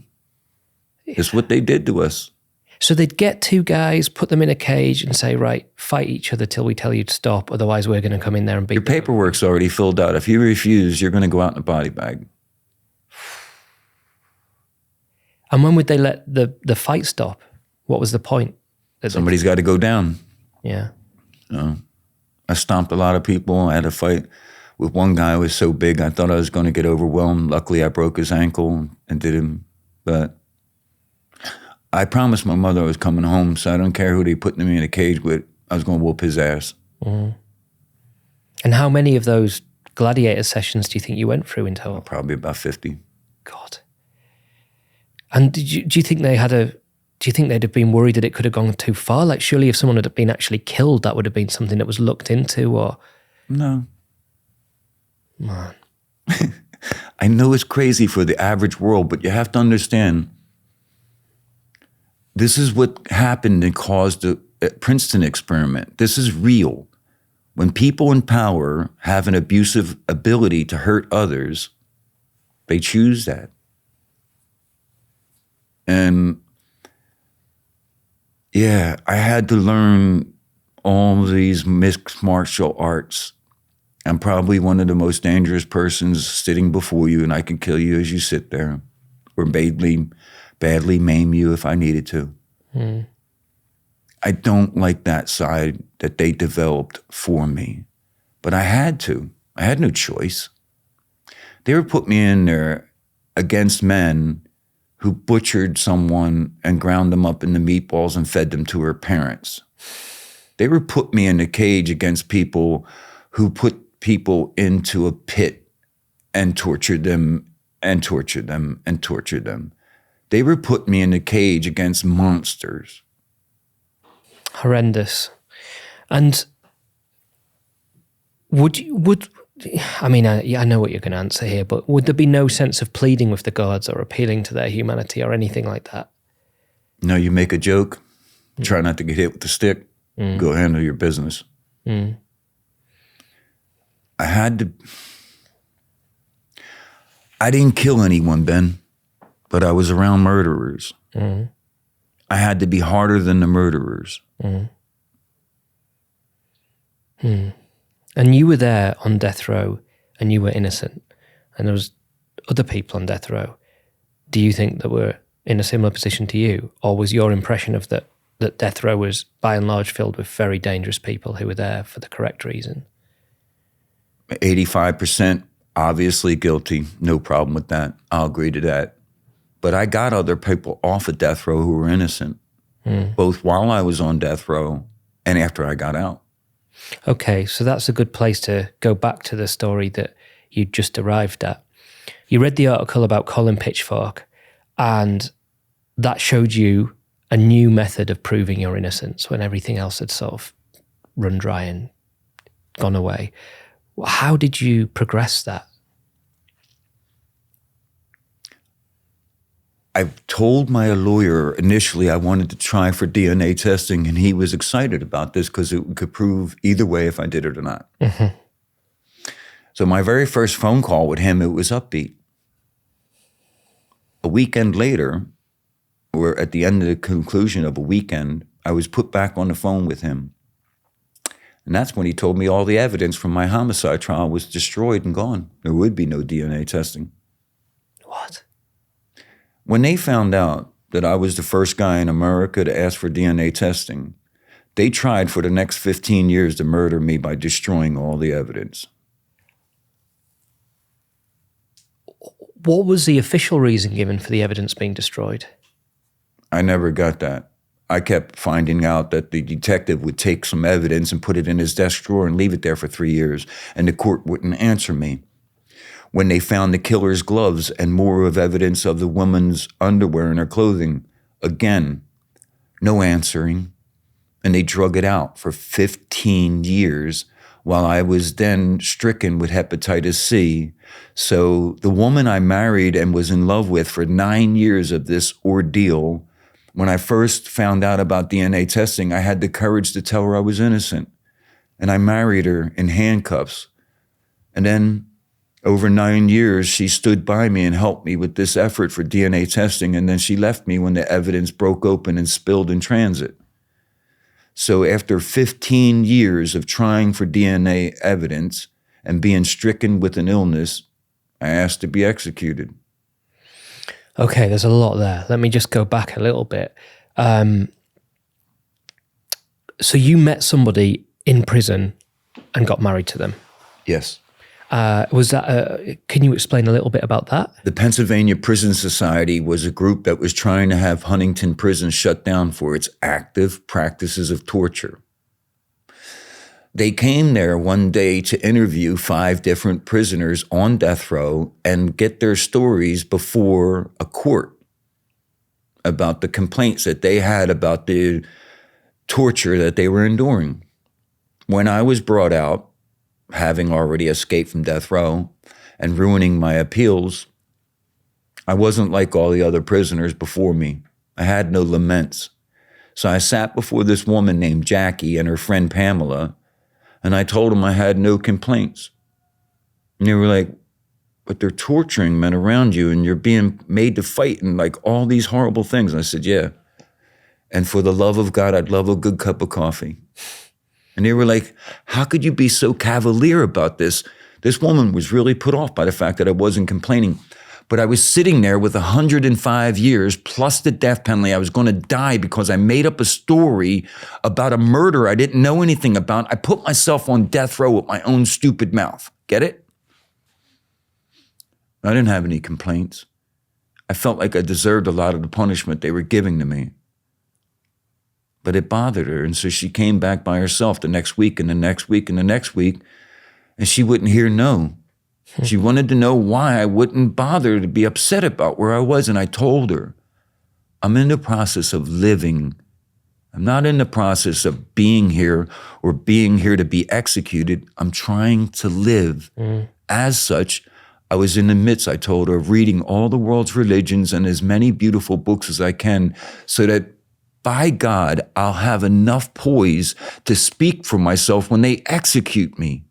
It's what they did to us. So they'd get 2 guys, put them in a cage and say, right, fight each other till we tell you to stop. Otherwise, we're going to come in there and beat Your them. paperwork's already filled out. If you refuse, you're going to go out in a body bag. And when would they let the fight stop? What was the point? Somebody's got to go down. Yeah. I stomped a lot of people. I had a fight with one guy who was so big, I thought I was going to get overwhelmed. Luckily, I broke his ankle and did him. But I promised my mother I was coming home, so I don't care who they put me in a cage with. I was going to whoop his ass. Mm. And how many of those gladiator sessions do you think you went through in total? Probably about 50. God. And do you think they had do you think they'd have been worried that it could have gone too far? Like, surely if someone had been actually killed, that would have been something that was looked into, or? No. Man. I know it's crazy for the average world, but you have to understand, this is what happened and caused the Princeton experiment. This is real. When people in power have an abusive ability to hurt others, they choose that. And yeah, I had to learn all these mixed martial arts. I'm probably one of the most dangerous persons sitting before you, and I can kill you as you sit there, or badly maim you if I needed to. Mm. I don't like that side that they developed for me, but I had to. I had no choice. They were put me in there against men who butchered someone and ground them up into meatballs and fed them to her parents. They were put me in a cage against people who put people into a pit and tortured them and tortured them and tortured them. They were put me in a cage against monsters. Horrendous. And I mean, I know what you're going to answer here, but would there be no sense of pleading with the guards or appealing to their humanity or anything like that? No, you make a joke, try not to get hit with the stick, go handle your business. Mm. I didn't kill anyone, Ben, but I was around murderers. Mm. I had to be harder than the murderers. Mm. Mm. And you were there on death row and you were innocent. And there was other people on death row. Do you think that were in a similar position to you? Or was your impression of that death row was by and large filled with very dangerous people who were there for the correct reason? 85% obviously guilty. No problem with that. I'll agree to that. But I got other people off of death row who were innocent, both while I was on death row and after I got out. Okay, so that's a good place to go back to the story that you just arrived at. You read the article about Colin Pitchfork, and that showed you a new method of proving your innocence when everything else had sort of run dry and gone away. How did you progress that? I told my lawyer initially I wanted to try for DNA testing, and he was excited about this because it could prove either way if I did it or not. Mm-hmm. So my very first phone call with him, it was upbeat. A weekend later, or at the end of the conclusion of a weekend, I was put back on the phone with him. And that's when he told me all the evidence from my homicide trial was destroyed and gone. There would be no DNA testing. What? When they found out that I was the first guy in America to ask for DNA testing, they tried for the next 15 years to murder me by destroying all the evidence. What was the official reason given for the evidence being destroyed? I never got that. I kept finding out that the detective would take some evidence and put it in his desk drawer and leave it there for 3 years, and the court wouldn't answer me. When they found the killer's gloves and more of evidence of the woman's underwear and her clothing, again, no answering. And they drug it out for 15 years while I was then stricken with hepatitis C. So the woman I married and was in love with for 9 years of this ordeal, when I first found out about DNA testing, I had the courage to tell her I was innocent. And I married her in handcuffs. And then over 9 years, she stood by me and helped me with this effort for DNA testing, and then she left me when the evidence broke open and spilled in transit. So after 15 years of trying for DNA evidence and being stricken with an illness, I asked to be executed. Okay, there's a lot there. Let me just go back a little bit. So you met somebody in prison and got married to them? Yes. Was that? Can you explain a little bit about that? The Pennsylvania Prison Society was a group that was trying to have Huntington Prison shut down for its active practices of torture. They came there one day to interview 5 different prisoners on death row and get their stories before a court about the complaints that they had about the torture that they were enduring. When I was brought out, having already escaped from death row and ruining my appeals, I wasn't like all the other prisoners before me. I had no laments. So I sat before this woman named Jackie and her friend Pamela, and I told them I had no complaints. And they were like, but they're torturing men around you and you're being made to fight and like all these horrible things. And I said, yeah. And for the love of God, I'd love a good cup of coffee. And they were like, how could you be so cavalier about this? This woman was really put off by the fact that I wasn't complaining. But I was sitting there with 105 years plus the death penalty. I was going to die because I made up a story about a murder I didn't know anything about. I put myself on death row with my own stupid mouth. Get it? I didn't have any complaints. I felt like I deserved a lot of the punishment they were giving to me. But it bothered her, and so she came back by herself the next week and the next week and the next week, and she wouldn't hear no. She wanted to know why I wouldn't bother to be upset about where I was, and I told her, I'm in the process of living. I'm not in the process of being here or being here to be executed. I'm trying to live. As such, I was in the midst, I told her, of reading all the world's religions and as many beautiful books as I can so that by God, I'll have enough poise to speak for myself when they execute me.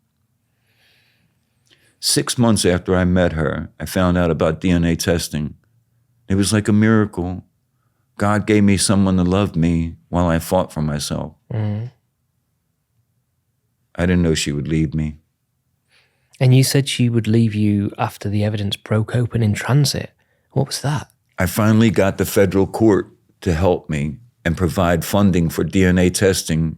6 months after I met her, I found out about DNA testing. It was like a miracle. God gave me someone that loved me while I fought for myself. I didn't know she would leave me. And you said she would leave you after the evidence broke open in transit. What was that? I finally got the federal court to help me and provide funding for DNA testing.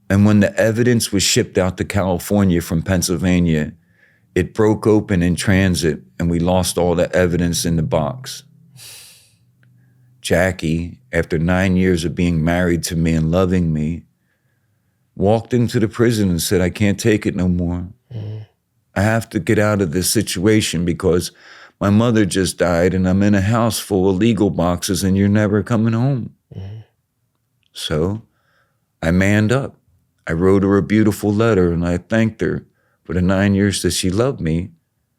And when the evidence was shipped out to California from Pennsylvania, it broke open in transit and we lost all the evidence in the box. Jackie, after 9 years of being married to me and loving me, walked into the prison and said, I can't take it no more. I have to get out of this situation because my mother just died and I'm in a house full of legal boxes and you're never coming home. So I manned up. I wrote her a beautiful letter and I thanked her for the 9 years that she loved me,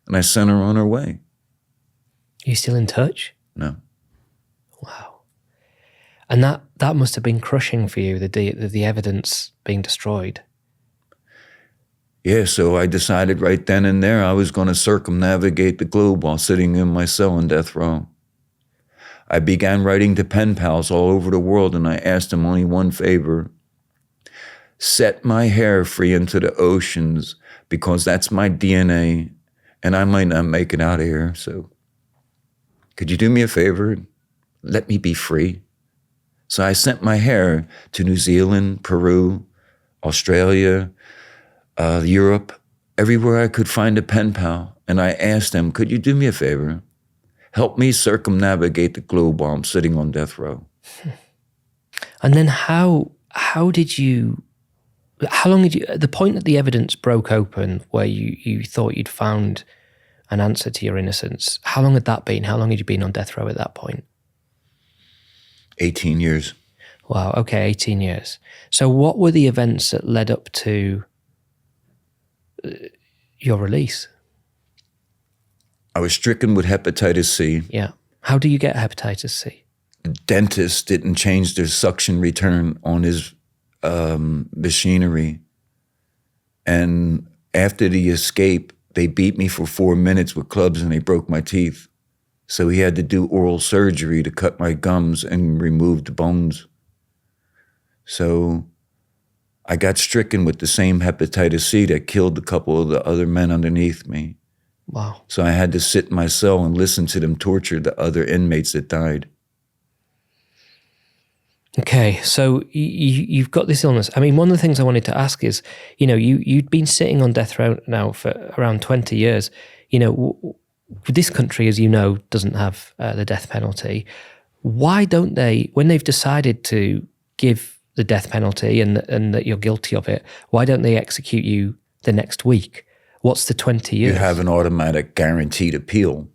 and I sent her on her way. Are you still in touch? No. Wow. And that must have been crushing for you, the evidence being destroyed. Yeah, so I decided right then and there I was going to circumnavigate the globe while sitting in my cell on death row. I began writing to pen pals all over the world, and I asked them only one favor. Set my hair free into the oceans because that's my DNA, and I might not make it out of here. So could you do me a favor? Let me be free. So I sent my hair to New Zealand, Peru, Australia, Europe, everywhere I could find a pen pal. And I asked them, could you do me a favor? Help me circumnavigate the globe while I'm sitting on death row. And then how long did you, at the point that the evidence broke open where you thought you'd found an answer to your innocence, how long had that been? How long had you been on death row at that point? 18 years. Wow, okay, 18 years. So what were the events that led up to your release? I was stricken with hepatitis C. Yeah. How do you get hepatitis C? The dentist didn't change the suction return on his machinery. And after the escape, they beat me for 4 minutes with clubs and they broke my teeth. So he had to do oral surgery to cut my gums and remove the bones. So I got stricken with the same hepatitis C that killed a couple of the other men underneath me. Wow. So I had to sit in my cell and listen to them torture the other inmates that died. Okay, so you've got this illness. I mean, one of the things I wanted to ask is, you'd been sitting on death row now for around 20 years. This country, as you know, doesn't have the death penalty. Why don't they, when they've decided to give the death penalty and that you're guilty of it, why don't they execute you the next week? What's the 20 years? You have an automatic guaranteed appeal.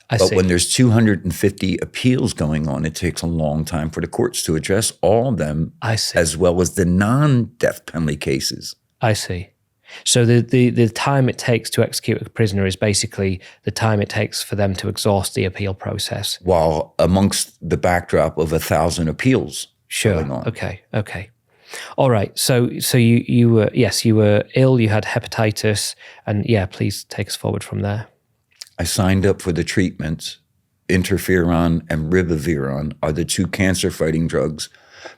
I But see. when there's 250 appeals going on, it takes a long time for the courts to address all of them, I see. as well as the non-death penalty cases. I see. So the time it takes to execute a prisoner is basically the time it takes for them to exhaust the appeal process. While amongst the backdrop of 1,000 appeals going on. Okay. All right. So you were ill, you had hepatitis, and please take us forward from there. I signed up for the treatments. Interferon and ribavirin are the two cancer-fighting drugs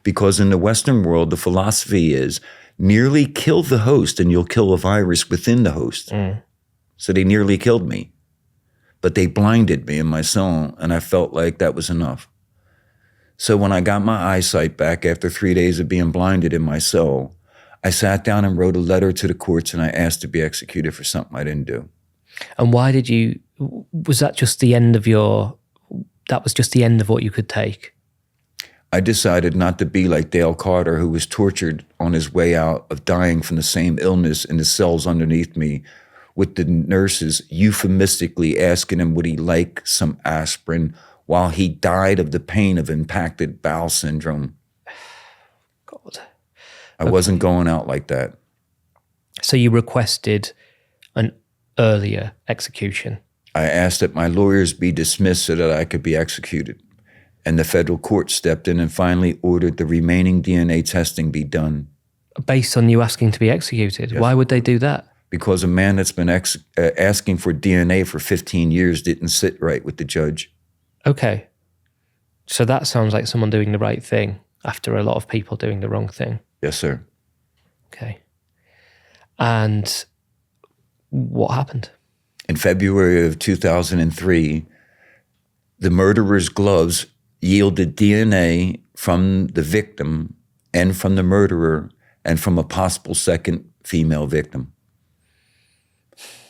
because in the Western world, the philosophy is nearly kill the host and you'll kill a virus within the host. So they nearly killed me, but they blinded me in my cell, and I felt like that was enough. So when I got my eyesight back after 3 days of being blinded in my cell, I sat down and wrote a letter to the courts and I asked to be executed for something I didn't do. And why did you, was that just the end of that was just the end of what you could take? I decided not to be like Dale Carter, who was tortured on his way out of dying from the same illness in the cells underneath me, with the nurses euphemistically asking him would he like some aspirin while he died of the pain of impacted bowel syndrome. God. I wasn't going out like that. So you requested an earlier execution? I asked that my lawyers be dismissed so that I could be executed. And the federal court stepped in and finally ordered the remaining DNA testing be done. Based on you asking to be executed? Yes. Why would they do that? Because a man that's been asking for DNA for 15 years didn't sit right with the judge. Okay. So that sounds like someone doing the right thing after a lot of people doing the wrong thing. Yes, sir. Okay. And what happened? In February of 2003, the murderer's gloves yielded DNA from the victim and from the murderer and from a possible second female victim.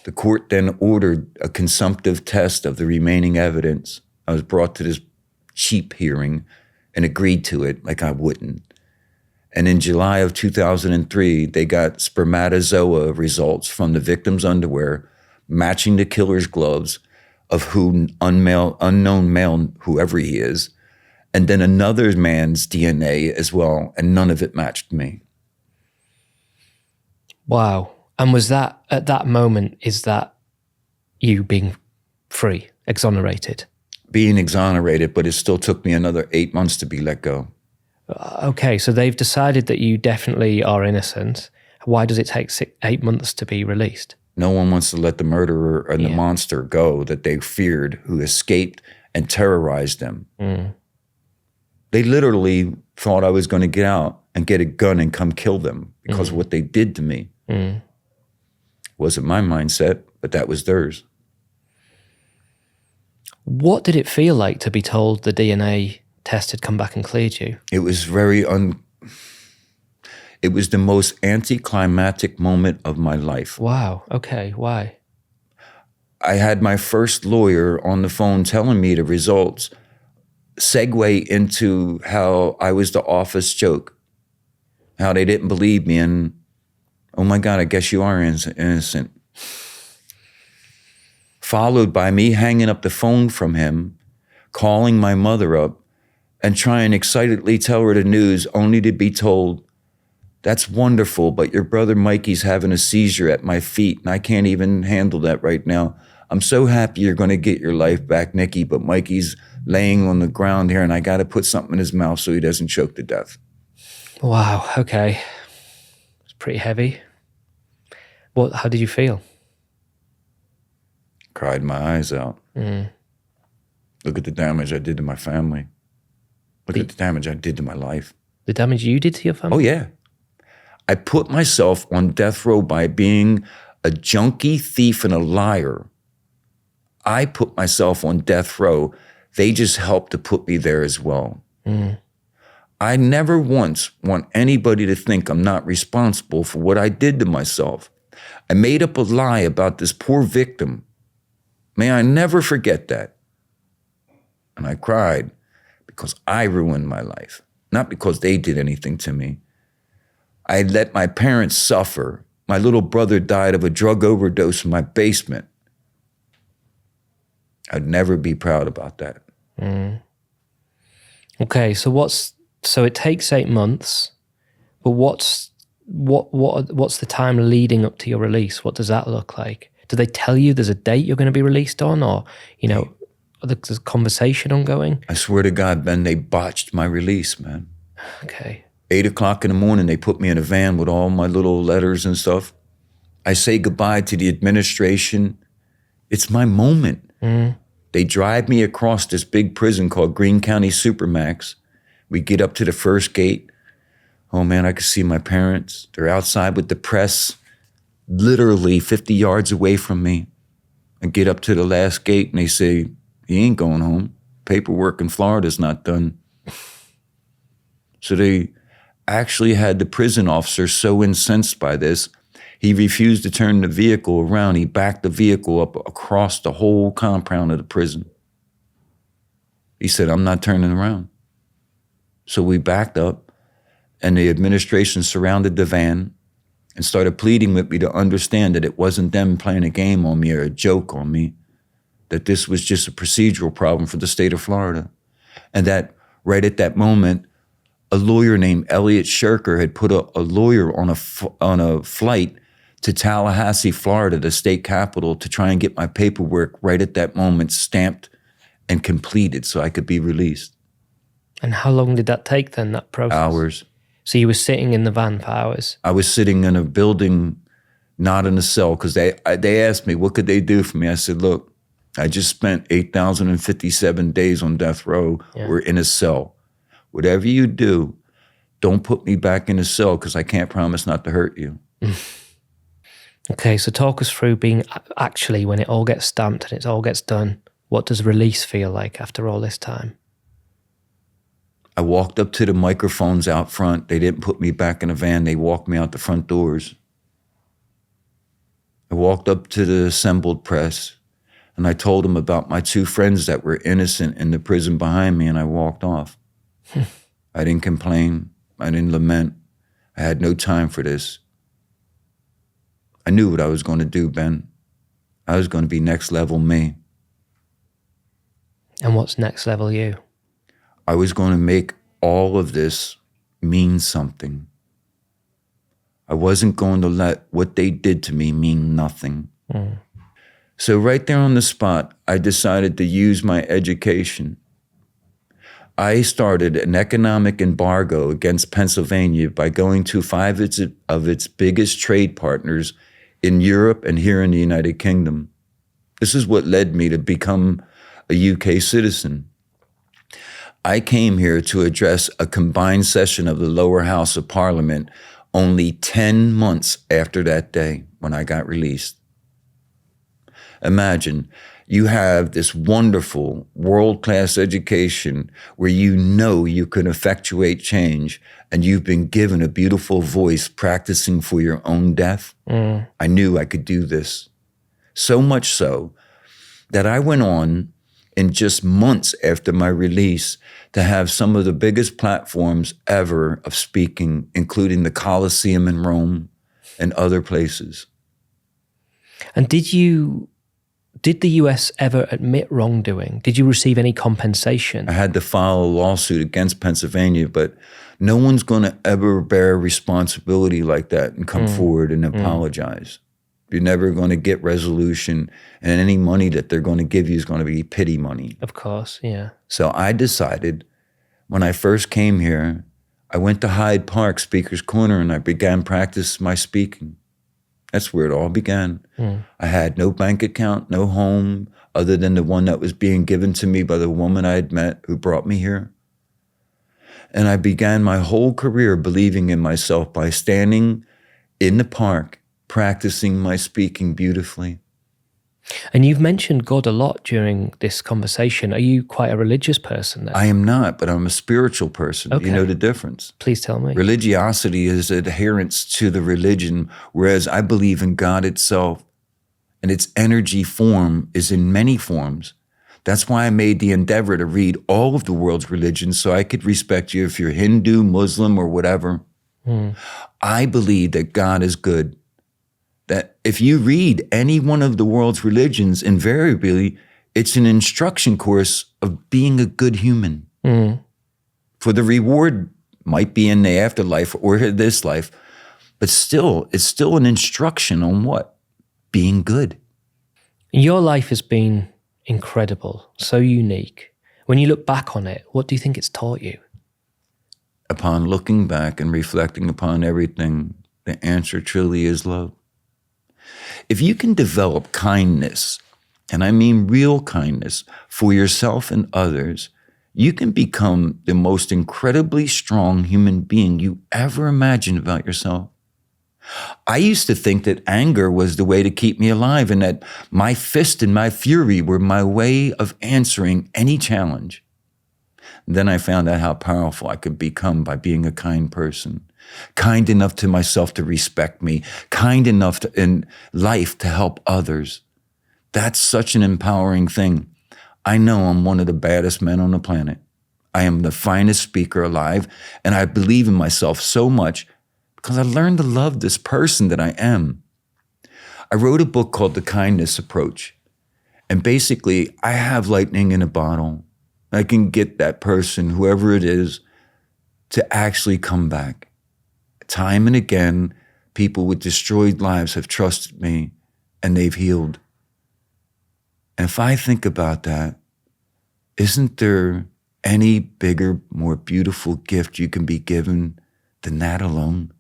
The court then ordered a consumptive test of the remaining evidence. I was brought to this cheap hearing and agreed to it like I wouldn't. And in July of 2003, they got spermatozoa results from the victim's underwear matching the killer's gloves of unknown male, whoever he is, and then another man's DNA as well, and none of it matched me. Wow. And was that, at that moment, is that you being free, exonerated? Being exonerated, but it still took me another 8 months to be let go. Okay, so they've decided that you definitely are innocent. Why does it take 8 months to be released? No one wants to let the murderer and the monster go that they feared, who escaped and terrorized them. They literally thought I was going to get out and get a gun and come kill them because of what they did to me. Wasn't my mindset, but that was theirs. What did it feel like to be told the DNA test had come back and cleared you? It was it was the most anticlimactic moment of my life. Wow. Okay. Why? I had my first lawyer on the phone telling me the results segue into how I was the office joke, how they didn't believe me, and oh my God, I guess you are innocent. Followed by me hanging up the phone from him, calling my mother up, and trying to excitedly tell her the news, only to be told, that's wonderful, but your brother Mikey's having a seizure at my feet, and I can't even handle that right now. I'm so happy you're going to get your life back, Nikki, but Mikey's laying on the ground here, and I got to put something in his mouth so he doesn't choke to death. Wow. Okay. It's pretty heavy. How did you feel? Cried my eyes out. Look at the damage I did to my family. Look at the damage I did to my life. The damage you did to your family? Oh, yeah. I put myself on death row by being a junkie, thief, and a liar. I put myself on death row. They just helped to put me there as well. I never once want anybody to think I'm not responsible for what I did to myself. I made up a lie about this poor victim. May I never forget that. And I cried because I ruined my life, not because they did anything to me. I let my parents suffer. My little brother died of a drug overdose in my basement. I'd never be proud about that. Okay, so it takes 8 months, but what's the time leading up to your release? What does that look like? Do they tell you there's a date you're going to be released on, or there's a conversation ongoing? I swear to God, Ben, they botched my release, man. Okay. 8 o'clock in the morning, they put me in a van with all my little letters and stuff. I say goodbye to the administration. It's my moment. They drive me across this big prison called Greene County Supermax. We get up to the first gate. Oh man, I could see my parents. They're outside with the press, literally 50 yards away from me. I get up to the last gate and they say, he ain't going home. Paperwork in Florida's not done. So they actually had the prison officer so incensed by this, he refused to turn the vehicle around. He backed the vehicle up across the whole compound of the prison. He said, I'm not turning around. So we backed up, and the administration surrounded the van and started pleading with me to understand that it wasn't them playing a game on me or a joke on me, that this was just a procedural problem for the state of Florida. And that right at that moment, a lawyer named Elliot Shirker had put a lawyer on a flight to Tallahassee, Florida, the state capital, to try and get my paperwork right at that moment stamped and completed so I could be released. And how long did that take then, that process? Hours. So you were sitting in the van for hours? I was sitting in a building, not in a cell, because they asked me, what could they do for me? I said, look, I just spent 8,057 days on death row. Yeah. We're in a cell. Whatever you do, don't put me back in a cell because I can't promise not to hurt you. Okay, so talk us through being actually, when it all gets stamped and it all gets done, what does release feel like after all this time? I walked up to the microphones out front. They didn't put me back in a van. They walked me out the front doors. I walked up to the assembled press, and I told them about my 2 friends that were innocent in the prison behind me, and I walked off. I didn't complain. I didn't lament. I had no time for this. I knew what I was going to do, Ben. I was going to be next level me. And what's next level you? I was going to make all of this mean something. I wasn't going to let what they did to me mean nothing. So right there on the spot, I decided to use my education. I started an economic embargo against Pennsylvania by going to 5 of its biggest trade partners in Europe and here in the United Kingdom. This is what led me to become a UK citizen. I came here to address a combined session of the lower house of Parliament only 10 months after that day when I got released. Imagine you have this wonderful world-class education where you know you can effectuate change, and you've been given a beautiful voice practicing for your own death. I knew I could do this. So much so that I went on in just months after my release to have some of the biggest platforms ever of speaking, including the Colosseum in Rome and other places. And did the US ever admit wrongdoing? Did you receive any compensation? I had to file a lawsuit against Pennsylvania, but no one's going to ever bear responsibility like that and come forward and apologize. You're never going to get resolution, and any money that they're going to give you is going to be pity money. Of course, yeah. So I decided when I first came here, I went to Hyde Park Speaker's Corner and I began practice my speaking. That's where it all began. I had no bank account, no home, other than the one that was being given to me by the woman I had met who brought me here. And I began my whole career believing in myself by standing in the park, practicing my speaking beautifully. And you've mentioned God a lot during this conversation. Are you quite a religious person then? I am not, but I'm a spiritual person. Okay. You know the difference? Please tell me. Religiosity is adherence to the religion, whereas I believe in God itself, and its energy form is in many forms. That's why I made the endeavor to read all of the world's religions so I could respect you if you're Hindu, Muslim, or whatever. I believe that God is good. That if you read any one of the world's religions, invariably, it's an instruction course of being a good human. For the reward might be in the afterlife or this life, but still, it's still an instruction on what? Being good. Your life has been incredible, so unique. When you look back on it, what do you think it's taught you? Upon looking back and reflecting upon everything, the answer truly is love. If you can develop kindness, and I mean real kindness, for yourself and others, you can become the most incredibly strong human being you ever imagined about yourself. I used to think that anger was the way to keep me alive, and that my fist and my fury were my way of answering any challenge. Then I found out how powerful I could become by being a kind person. Kind enough to myself to respect me, kind enough in life to help others. That's such an empowering thing. I know I'm one of the baddest men on the planet. I am the finest speaker alive, and I believe in myself so much because I learned to love this person that I am. I wrote a book called The Kindness Approach, and basically I have lightning in a bottle. I can get that person, whoever it is, to actually come back. Time and again, people with destroyed lives have trusted me, and they've healed. And if I think about that, isn't there any bigger, more beautiful gift you can be given than that alone?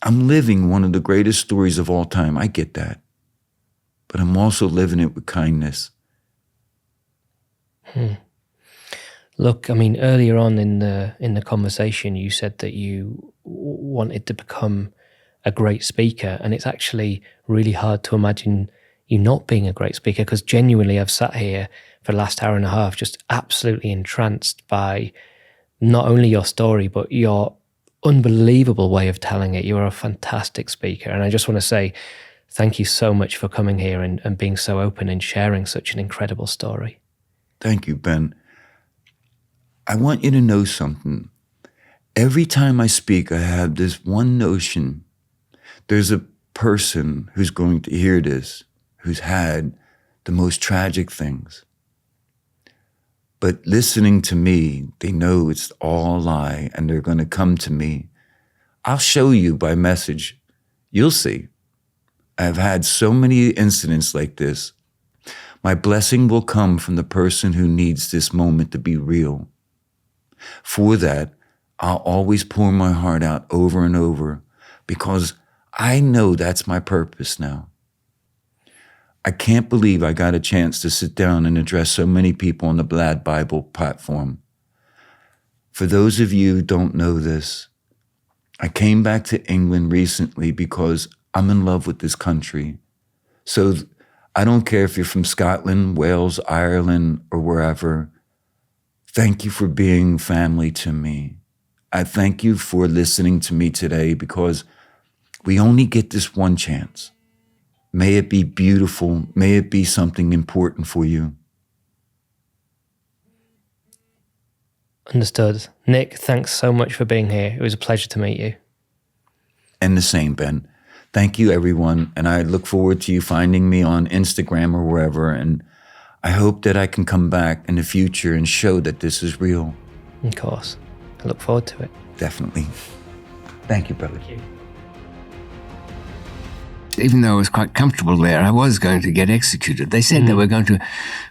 I'm living one of the greatest stories of all time. I get that. But I'm also living it with kindness. Look, I mean, earlier on in the conversation, you said that you wanted to become a great speaker, and it's actually really hard to imagine you not being a great speaker, because genuinely I've sat here for the last hour and a half just absolutely entranced by not only your story, but your unbelievable way of telling it. You are a fantastic speaker. And I just want to say thank you so much for coming here and being so open and sharing such an incredible story. Thank you, Ben. I want you to know something. Every time I speak, I have this one notion. There's a person who's going to hear this, who's had the most tragic things. But listening to me, they know it's all a lie, and they're going to come to me. I'll show you by message. You'll see. I've had so many incidents like this. My blessing will come from the person who needs this moment to be real. For that, I'll always pour my heart out over and over, because I know that's my purpose now. I can't believe I got a chance to sit down and address so many people on the LADbible platform. For those of you who don't know this, I came back to England recently because I'm in love with this country. So I don't care if you're from Scotland, Wales, Ireland, or wherever. Thank you for being family to me. I thank you for listening to me today, because we only get this one chance. May it be beautiful. May it be something important for you. Understood. Nick, thanks so much for being here. It was a pleasure to meet you. And the same, Ben. Thank you, everyone. And I look forward to you finding me on Instagram or wherever. And I hope that I can come back in the future and show that this is real. Of course. I look forward to it. Definitely. Thank you, brother. Thank you. Even though I was quite comfortable there, I was going to get executed. They said they were going to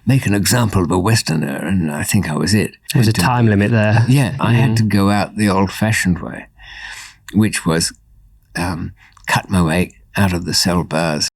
make an example of a Westerner, and I think I was it. There was a time limit there. Yeah, I had to go out the old-fashioned way, which was cut my way out of the cell bars.